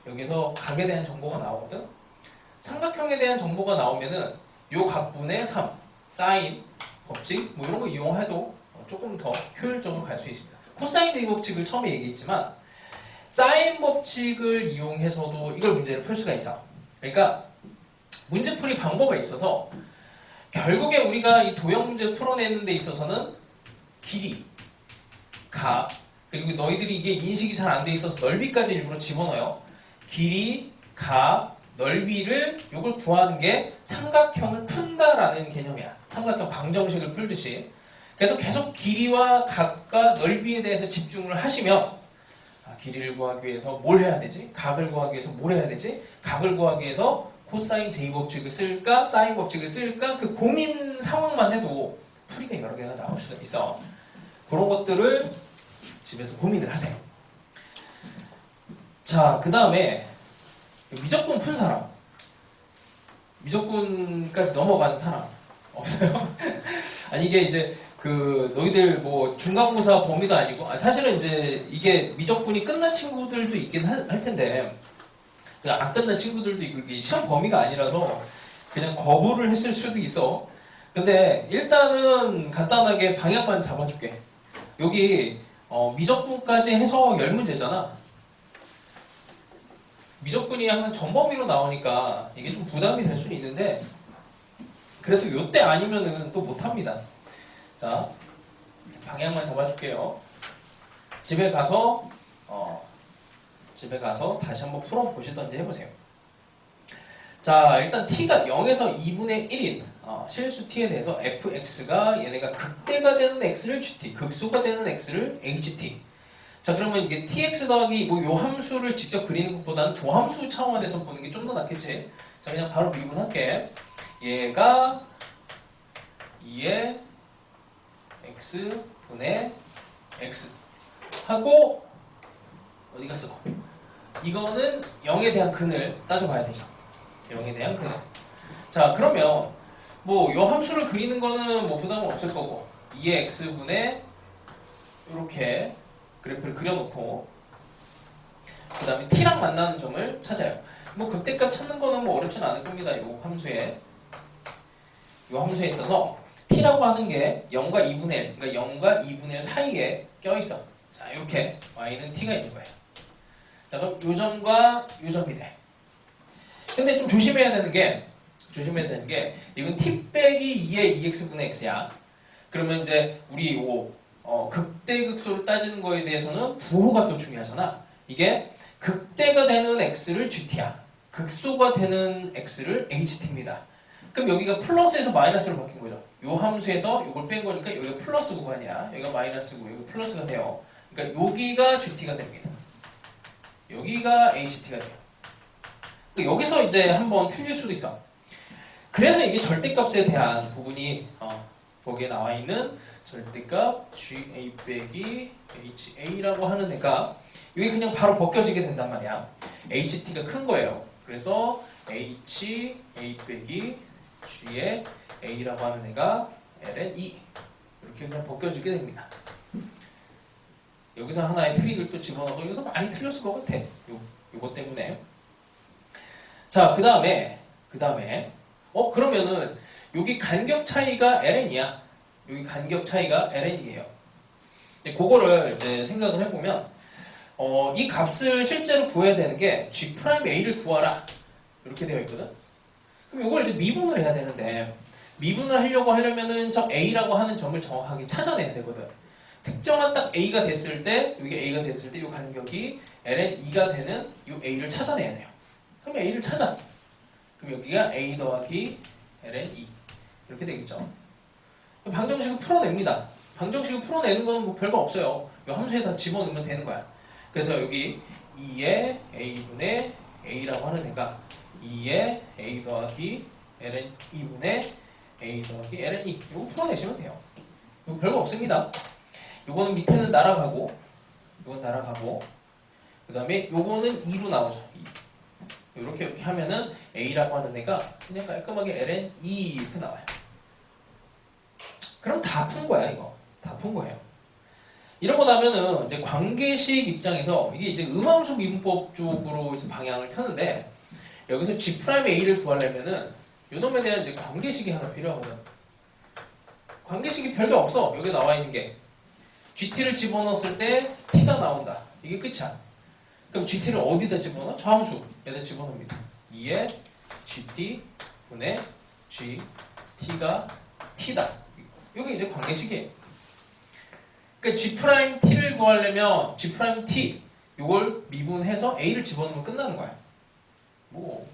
여기서 각에 대한 정보가 나오거든. 삼각형에 대한 정보가 나오면은 요 각분의 3 사인 법칙 뭐 이런 거 이용해도 조금 더 효율적으로 갈 수 있습니다. 코사인 제2법칙을 처음에 얘기했지만 사인 법칙을 이용해서도 이걸 문제를 풀 수가 있어. 그러니까 문제풀이 방법에 있어서 결국에 우리가 이 도형 문제 풀어내는 데 있어서는 길이, 각, 그리고 너희들이 이게 인식이 잘 안 돼 있어서 넓이까지 일부러 집어넣어요. 길이, 각, 넓이를 요걸 구하는 게 삼각형을 푼다라는 개념이야. 삼각형 방정식을 풀듯이. 그래서 계속 길이와 각과 넓이에 대해서 집중을 하시면 길이를 구하기 위해서 뭘 해야 되지? 각을 구하기 위해서 뭘 해야 되지? 각을 구하기 위해서 코사인 제 법칙을 쓸까? 사인 법칙을 쓸까? 그 고민 상황만 해도 풀이가 여러 개가 나올 수가 있어. 그런 것들을 집에서 고민을 하세요. 자, 그 다음에 미적분 푼 사람, 미적분까지 넘어간 사람 없어요? 아니 이게 이제 그 너희들 뭐 중간고사 범위도 아니고 사실은 이제 이게 미적분이 끝난 친구들도 있긴 할 텐데 안 끝난 친구들도 있고 이게 시험 범위가 아니라서 그냥 거부를 했을 수도 있어. 근데 일단은 간단하게 방향만 잡아줄게. 여기 미적분까지 해서 10문제잖아. 미적분이 항상 전범위로 나오니까 이게 좀 부담이 될 수는 있는데 그래도 요때 아니면은 또 못합니다. 자, 방향만 잡아줄게요. 집에 가서 다시 한번 풀어보시던지 해보세요. 자, 일단 t가 0에서 2분의 1인 실수 t에 대해서 fx가 얘네가 극대가 되는 x를 gt, 극소가 되는 x를 ht. 자, 그러면 이게 tx 더하기 뭐 요 함수를 직접 그리는 것보다는 도함수 차원에서 보는 게 좀 더 낫겠지. 자, 그냥 바로 미분할게. 얘가 2의 x분의 x 하고 어디 갔어? 이거는 0에 대한 근을 따져봐야 되죠. 0에 대한 근을. 자, 그러면 뭐 요 함수를 그리는 거는 뭐 부담은 없을 거고 2의 x분의 이렇게 그래프를 그려놓고 그 다음에 t랑 만나는 점을 찾아요. 뭐 극대값 찾는 거는 뭐 어렵진 않을 겁니다. 요 함수에 있어서 t라고 하는 게 0과 2분의 1, 그러니까 0과 2분의 1 사이에 껴있어. 자, 이렇게 y는 t가 있는 거예요. 자, 그럼 요 점과 요 점이 돼. 근데 좀 조심해야 되는 게 이건 t 빼기 2의 2x분의 x야. 그러면 이제 우리 극대극소를 따지는 거에 대해서는 부호가 또 중요하잖아. 이게 극대가 되는 x를 gt야. 극소가 되는 x를 ht입니다. 그럼 여기가 플러스에서 마이너스로 바뀐 거죠. 요 함수에서 이걸 뺀 거니까 여기가 플러스 구간이야. 여기가 마이너스고 여기 플러스가 돼요. 그러니까 여기가 gt가 됩니다. 여기가 ht가 돼요. 그러니까 여기서 이제 한번 틀릴 수도 있어. 그래서 이게 절대값에 대한 부분이 거기에 나와 있는 절대값 ga 빼기 ha라고 하는 애가 여기 그냥 바로 벗겨지게 된단 말이야. ht가 큰 거예요. 그래서 h a 빼기 g의 a라고 하는 애가 ln 2 이렇게 그냥 벗겨지게 됩니다. 여기서 하나의 트릭을 또 집어넣어서 여기서 많이 틀렸을 것 같아. 요거 때문에. 자, 그 다음에 그러면은 여기 간격 차이가 ln이야. 여기 간격 차이가 ln이에요. 그거를 이제 생각을 해보면 이 값을 실제로 구해야 되는 게 g'a를 구하라 이렇게 되어 있거든. 그럼 이걸 이제 미분을 해야 되는데 미분을 하려면은 저 a라고 하는 점을 정확하게 찾아내야 되거든. 특정한 딱 a가 됐을 때 여기 a가 됐을 때 이 간격이 ln2가 되는 이 a를 찾아내야 돼요. 그럼 a를 찾아. 그럼 여기가 a 더하기 ln2 이렇게 되겠죠. 방정식을 풀어냅니다. 방정식을 풀어내는 건 뭐 별거 없어요. 이 함수에다 집어넣으면 되는 거야. 그래서 여기 2의 a분의 a라고 하는 애가 2의 a 더하기 ln 2분의 a 더하기 ln 2 이거 풀어내시면 돼요. 이거 별거 없습니다. 요거는 밑에는 날아가고 요건 날아가고 그 다음에 요거는 2로 나오죠. 2. 이렇게 하면은 a라고 하는 애가 그냥 깔끔하게 ln 2 이렇게 나와요. 그럼 다 푼 거야. 이거 다 푼 거예요. 이러고 나면은 이제 관계식 입장에서 이게 이제 음함수 미분법 쪽으로 이제 방향을 트는데 여기서 g'a를 구하려면은 요놈에 대한 이제 관계식이 하나 필요하거든. 관계식이 별게 없어. 여기 나와 있는 게 gt를 집어넣었을 때 t가 나온다. 이게 끝이야. 그럼 gt를 어디다 집어넣어? 저 함수 여기다 집어넣습니다. 2의 gt 분의 g t가 t다. 이게 이제 관계식이에요. 그러니까 g 프라임 t를 구하려면 g 프라임 t 이걸 미분해서 a를 집어넣으면 끝나는 거야. 뭐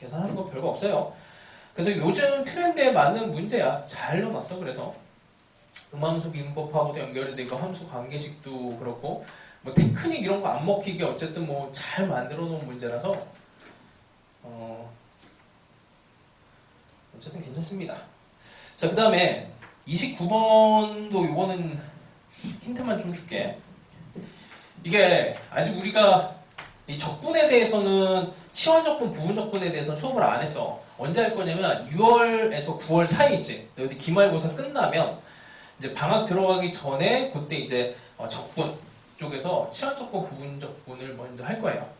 계산하는 건 별거 없어요. 그래서 요즘 트렌드에 맞는 문제야. 잘 넣어놨어. 그래서 음함수 비문법하고도 연결이 되고 함수 관계식도 그렇고 뭐 테크닉 이런 거 안 먹히게 어쨌든 뭐 잘 만들어 놓은 문제라서 어쨌든 괜찮습니다. 자, 그 다음에 29번도 요거는 힌트만 좀 줄게. 이게 아직 우리가 이 적분에 대해서는 치환적분, 부분적분에 대해서는 수업을 안 했어. 언제 할 거냐면 6월에서 9월 사이 있지. 여기 기말고사 끝나면 이제 방학 들어가기 전에 그때 이제 적분 쪽에서 치환적분, 부분적분을 먼저 할 거예요.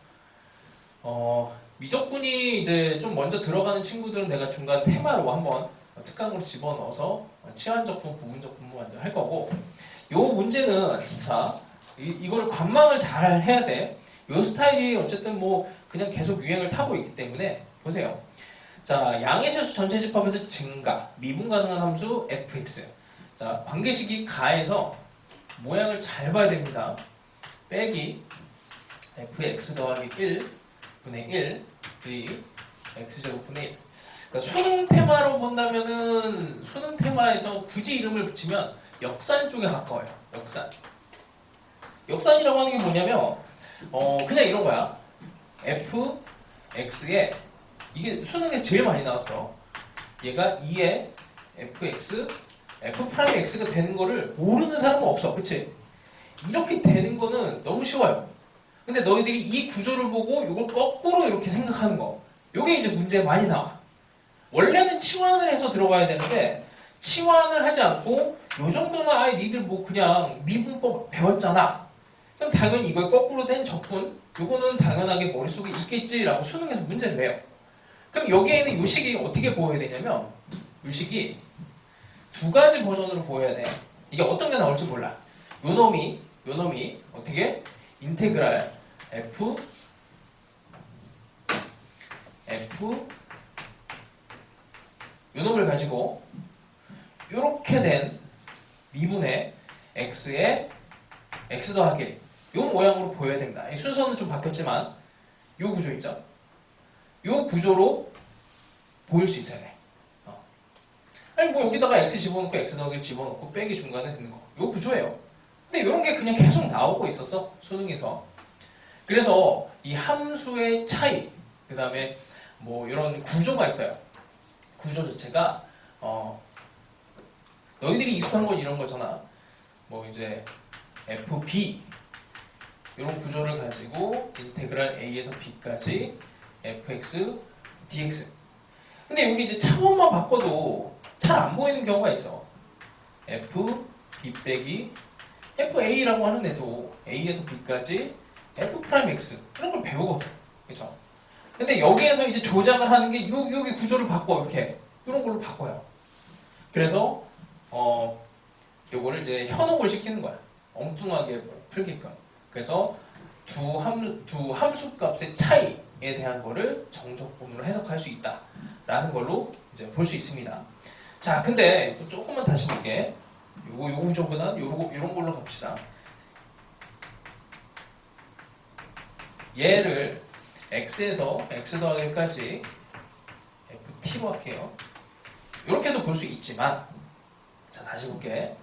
미적분이 이제 좀 먼저 들어가는 친구들은 내가 중간 테마로 한번 특강으로 집어넣어서 치환적분, 부분적분 먼저 할 거고, 요 문제는 자 이거를 관망을 잘 해야 돼. 요 스타일이 어쨌든 뭐 그냥 계속 유행을 타고 있기 때문에 보세요. 자, 양의 실수 전체 집합에서 증가, 미분 가능한 함수 fx. 자, 관계식이 가에서 모양을 잘 봐야 됩니다. 빼기 fx 더하기 1 분의 1 이 x제곱분의 1. 그러니까 수능 테마로 본다면은 수능 테마에서 굳이 이름을 붙이면 역산 쪽에 가까워요. 역산. 역산이라고 하는 게 뭐냐면 그냥 이런 거야. fx에 이게 수능에 제일 많이 나왔어. 얘가 2에 fx f 프라임 x가 되는 거를 모르는 사람은 없어. 그치? 이렇게 되는 거는 너무 쉬워요. 근데 너희들이 이 구조를 보고 이걸 거꾸로 이렇게 생각하는 거, 요게 이제 문제에 많이 나와. 원래는 치환을 해서 들어가야 되는데 치환을 하지 않고 요 정도는 아예 니들 뭐 그냥 미분법 배웠잖아. 그럼 당연히 이걸 거꾸로 된 적분, 요거는 당연하게 머릿속에 있겠지라고 수능에서 문제를 내요. 그럼 여기에는 요 식이 어떻게 보여야 되냐면 요 식이 두 가지 버전으로 보여야 돼. 이게 어떤 게 나올지 몰라. 요 놈이 어떻게? 인테그랄 f 요 놈을 가지고 요렇게 된 미분의 x에 x 더하기 요 모양으로 보여야 됩니다. 이 순서는 좀 바뀌었지만 요 구조 있죠? 요 구조로 보일 수 있어야 돼. 아니 뭐 여기다가 x 집어넣고 x 더하기 집어넣고 빼기 중간에 듣는 거. 요 구조예요. 근데 이런 게 그냥 계속 나오고 있었어. 수능에서. 그래서 이 함수의 차이, 그 다음에 뭐 이런 구조가 있어요. 구조 자체가 너희들이 익숙한 건 이런 거잖아. 뭐 이제 fb 이런 구조를 가지고 인테그랄 a에서 b까지 fx dx. 근데 여기 이제 차원만 바꿔도 잘 안 보이는 경우가 있어. f b 빼기 fa라고 하는 애도 a에서 b까지 f 프라임 x 그런 걸 배우거든. 그렇죠? 근데 여기에서 이제 조작을 하는 게 여기 구조를 바꿔 이렇게 이런 걸로 바꿔요. 그래서 요거를 이제 현혹을 시키는 거야. 엉뚱하게 풀게끔. 그래서 두 함수 값의 차이에 대한 거를 정적분으로 해석할 수 있다라는 걸로 이제 볼 수 있습니다. 자, 근데 조금만 다시 볼게. 요 구조보다 요런 걸로 갑시다. 얘를 x에서 x 더하기까지 ft로 할게요. 이렇게도 볼 수 있지만, 자 다시 볼게.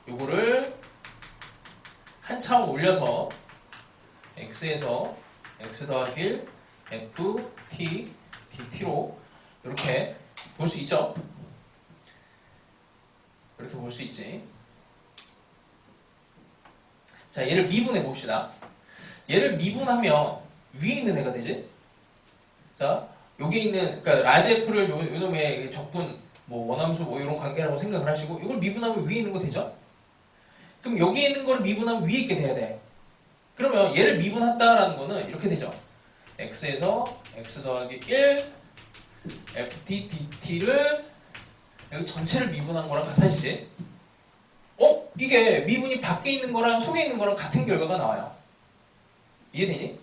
요거를 한 차원 올려서 x에서 x 더하기 f t dt로 이렇게 볼 수 있죠. 이렇게 볼 수 있지. 자, 얘를 미분해 봅시다. 얘를 미분하면 위에 있는 애가 되지. 자, 여기 있는 그러니까 라지 f를 요놈의 적분 뭐 원함수 뭐 이런 관계라고 생각을 하시고 이걸 미분하면 위에 있는 거 되죠? 그럼 여기 있는 거를 미분하면 위에 있게 돼야 돼. 그러면 얘를 미분한다라는 거는 이렇게 되죠. x에서 x 더하기 1 ft dt를 여기 전체를 미분한 거랑 같아지지? 이게 미분이 밖에 있는 거랑 속에 있는 거랑 같은 결과가 나와요. 이해되니?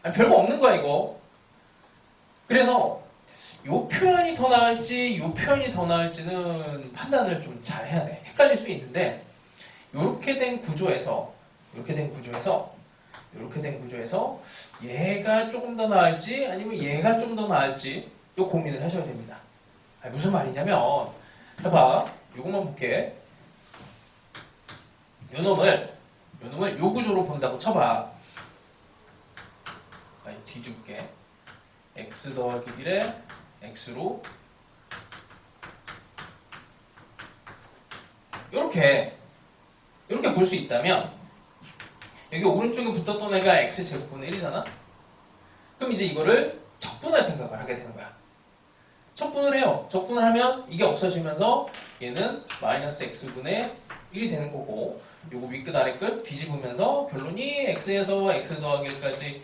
아니, 별거 없는 거야 이거. 그래서 요 표현이 더 나을지 요 표현이 더 나을지는 판단을 좀 잘 해야 돼. 헷갈릴 수 있는데 이렇게 된 구조에서 얘가 조금 더 나을지 아니면 얘가 좀 더 나을지 요 고민을 하셔야 됩니다. 무슨 말이냐면 해봐. 요것만 볼게. 요 놈을 요 구조로 본다고 쳐봐. 뒤줄게. x 더하기 1에 x로 이렇게 볼 수 있다면 여기 오른쪽에 붙었던 애가 x제곱분의 1이잖아? 그럼 이제 이거를 적분할 생각을 하게 되는 거야. 적분을 해요. 적분을 하면 이게 없어지면서 얘는 마이너스 x분의 1이 되는 거고 요거 윗끝 아래끝 뒤집으면서 결론이 x에서 x 더하기 1까지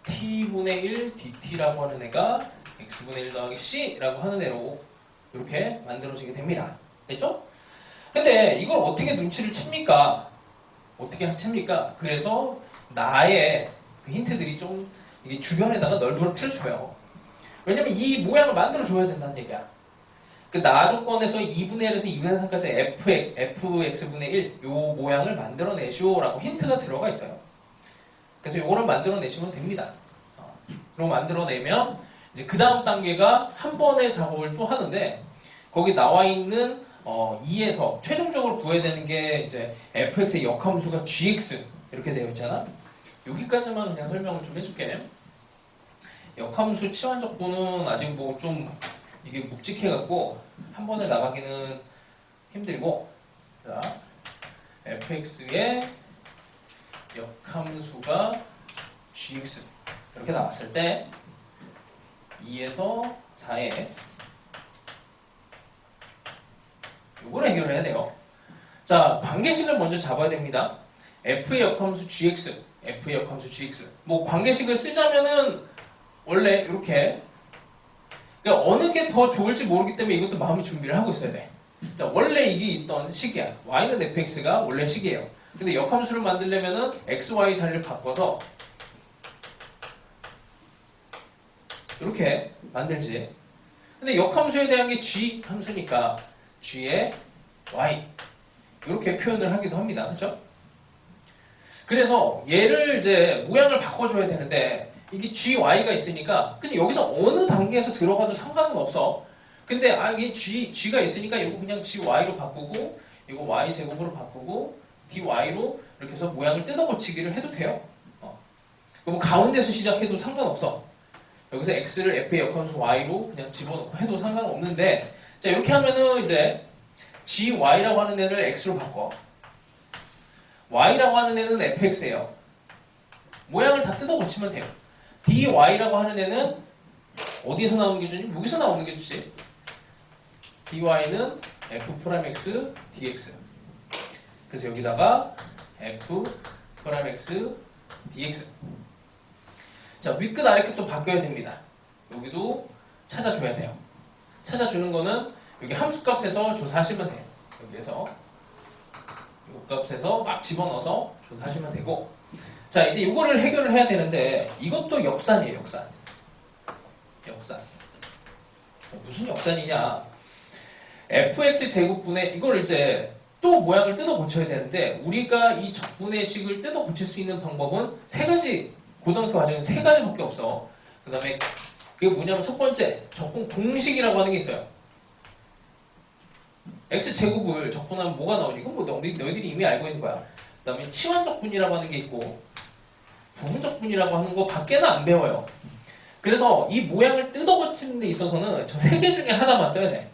ft분의 1 dt라고 하는 애가 x분의 1 더하기 c라고 하는 애로 이렇게 만들어지게 됩니다. 됐죠? 근데 이걸 어떻게 눈치를 챕니까? 그래서 나의 그 힌트들이 좀 이게 주변에다가 널브러 틀어줘요. 왜냐면 이 모양을 만들어줘야 된다는 얘기야. 그 나 조건에서 2분의 1에서 2분의 3까지 fx분의 1 요 모양을 만들어내시오라고 힌트가 들어가 있어요. 그래서 요거를 만들어내시면 됩니다. 그리고 만들어내면 이제 그 다음 단계가 한 번의 작업을 또 하는데 거기 나와 있는 2에서 최종적으로 구해야 되는 게 이제 fx의 역함수가 gx 이렇게 되어 있잖아. 여기까지만 그냥 설명을 좀 해줄게. 역함수 치환적분은 아직 뭐 좀 이게 묵직해갖고 한 번에 나가기는 힘들고, 자, fx의 역함수가 gx 이렇게 나왔을 때 2에서 4에 이걸 해결해야 돼요. 자, 관계식을 먼저 잡아야 됩니다. f의 역함수 gx, 뭐 관계식을 쓰자면은 원래 이렇게, 그러니까 어느 게 더 좋을지 모르기 때문에 이것도 마음의 준비를 하고 있어야 돼. 자, 원래 이게 있던 식이야. y는 fx가 원래 식이에요. 근데 역함수를 만들려면은 x, y 자리를 바꿔서 이렇게 만들지. 근데 역함수에 대한 게 g 함수니까 g의 y 이렇게 표현을 하기도 합니다. 그렇죠? 그래서 얘를 이제 모양을 바꿔줘야 되는데 이게 gy가 있으니까 근데 여기서 어느 단계에서 들어가도 상관은 없어. 근데 이게 g가 있으니까 이거 그냥 gy로 바꾸고 이거 y제곱으로 바꾸고 dy로 이렇게 해서 모양을 뜯어 고치기를 해도 돼요. 그럼 가운데서 시작해도 상관없어. 여기서 x를 f의 역함수 y로 그냥 집어넣고 해도 상관없는데, 자, 이렇게 하면은 이제 gy라고 하는 애를 x로 바꿔. y라고 하는 애는 fx예요. 모양을 다 뜯어 고치면 돼요. dy라고 하는 애는 어디에서 나오는 게 주니? 여기서 나오는 게 주지. dy는 f'x dx. 그래서 여기다가 f'x dx. 자, 윗끝 아래끝도 바뀌어야 됩니다. 여기도 찾아줘야 돼요. 찾아주는 거는 여기 함수값에서 조사하시면 돼요. 여기에서 이 값에서 막 집어넣어서 조사하시면 되고, 자, 이제 이거를 해결을 해야 되는데 이것도 역산이에요. 역산. 무슨 역산이냐? fx 제곱분의 이걸 이제 또 모양을 뜯어 고쳐야 되는데 우리가 이 적분의 식을 뜯어 고칠 수 있는 방법은 세 가지, 고등학교 과정에 세 가지밖에 없어. 그 다음에 그게 뭐냐면 첫 번째 적분 공식이라고 하는 게 있어요. x제곱을 적분하면 뭐가 나오니? 이건 뭐 너희들이 이미 알고 있는 거야. 그 다음에 치환적분이라고 하는 게 있고 부분적분이라고 하는 거 밖에는 안 배워요. 그래서 이 모양을 뜯어 고치는 데 있어서는 저 세 개 중에 하나만 써야 돼.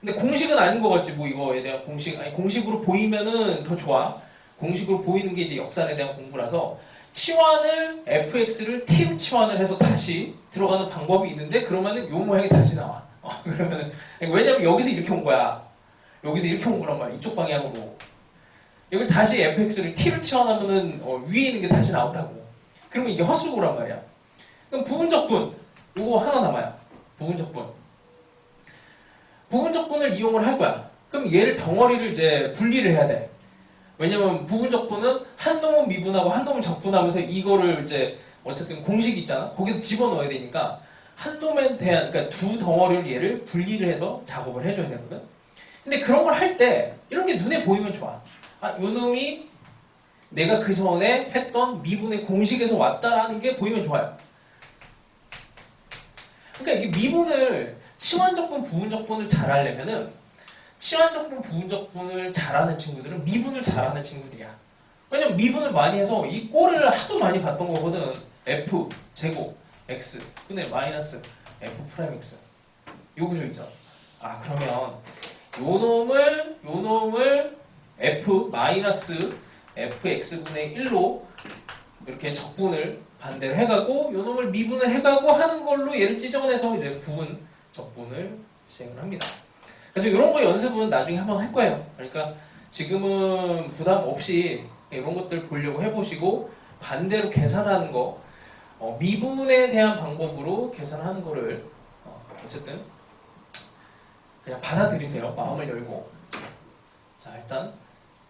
근데 공식은 아닌 것 같지. 뭐 이거에 대한 공식으로 보이면은 더 좋아. 공식으로 보이는 게 이제 역산에 대한 공부라서 치환을 fx를 t로 치환을 해서 다시 들어가는 방법이 있는데 그러면은 요 모양이 다시 나와. 그러면은 왜냐면 여기서 이렇게 온 거야. 여기서 이렇게 온 거란 말이야. 이쪽 방향으로. 여기 다시 fx를 t로 치환하면은 위에 있는 게 다시 나온다고. 그러면 이게 헛수고란 말이야. 그럼 부분적분 요거 하나 남아요. 부분적분을 이용을 할 거야. 그럼 얘를 덩어리를 이제 분리를 해야 돼. 왜냐면 부분적분은 한 놈은 미분하고 한 놈은 적분하면서 이거를 이제 어쨌든 공식이 있잖아. 거기다 집어넣어야 되니까 한 놈에 대한 그러니까 두 덩어리를 얘를 분리를 해서 작업을 해줘야 되거든. 근데 그런 걸 할 때 이런 게 눈에 보이면 좋아. 아, 요 놈이 내가 그 전에 했던 미분의 공식에서 왔다라는 게 보이면 좋아요. 그러니까 이게 미분을 치환적분, 부분적분을 잘 하려면은 치환적분, 부분적분을 잘하는 친구들은 미분을 잘하는 친구들이야. 왜냐면 미분을 많이 해서 이 꼴을 하도 많이 봤던 거거든. f 제곱 x 근데 마이너스 f 프라임 x 요 구조 있죠. 아 그러면 요 놈을 f 마이너스 fx분의 1로 이렇게 적분을 반대로 해가고 요 놈을 미분을 해가고 하는 걸로 얘를 찢어내서 이제 부분 적분을 시행을 합니다. 그래서 이런 거 연습은 나중에 한번 할 거예요. 그러니까 지금은 부담 없이 이런 것들 보려고 해보시고 반대로 계산하는 거 미분에 대한 방법으로 계산하는 거를 어쨌든 그냥 받아들이세요. 마음을 열고. 자 일단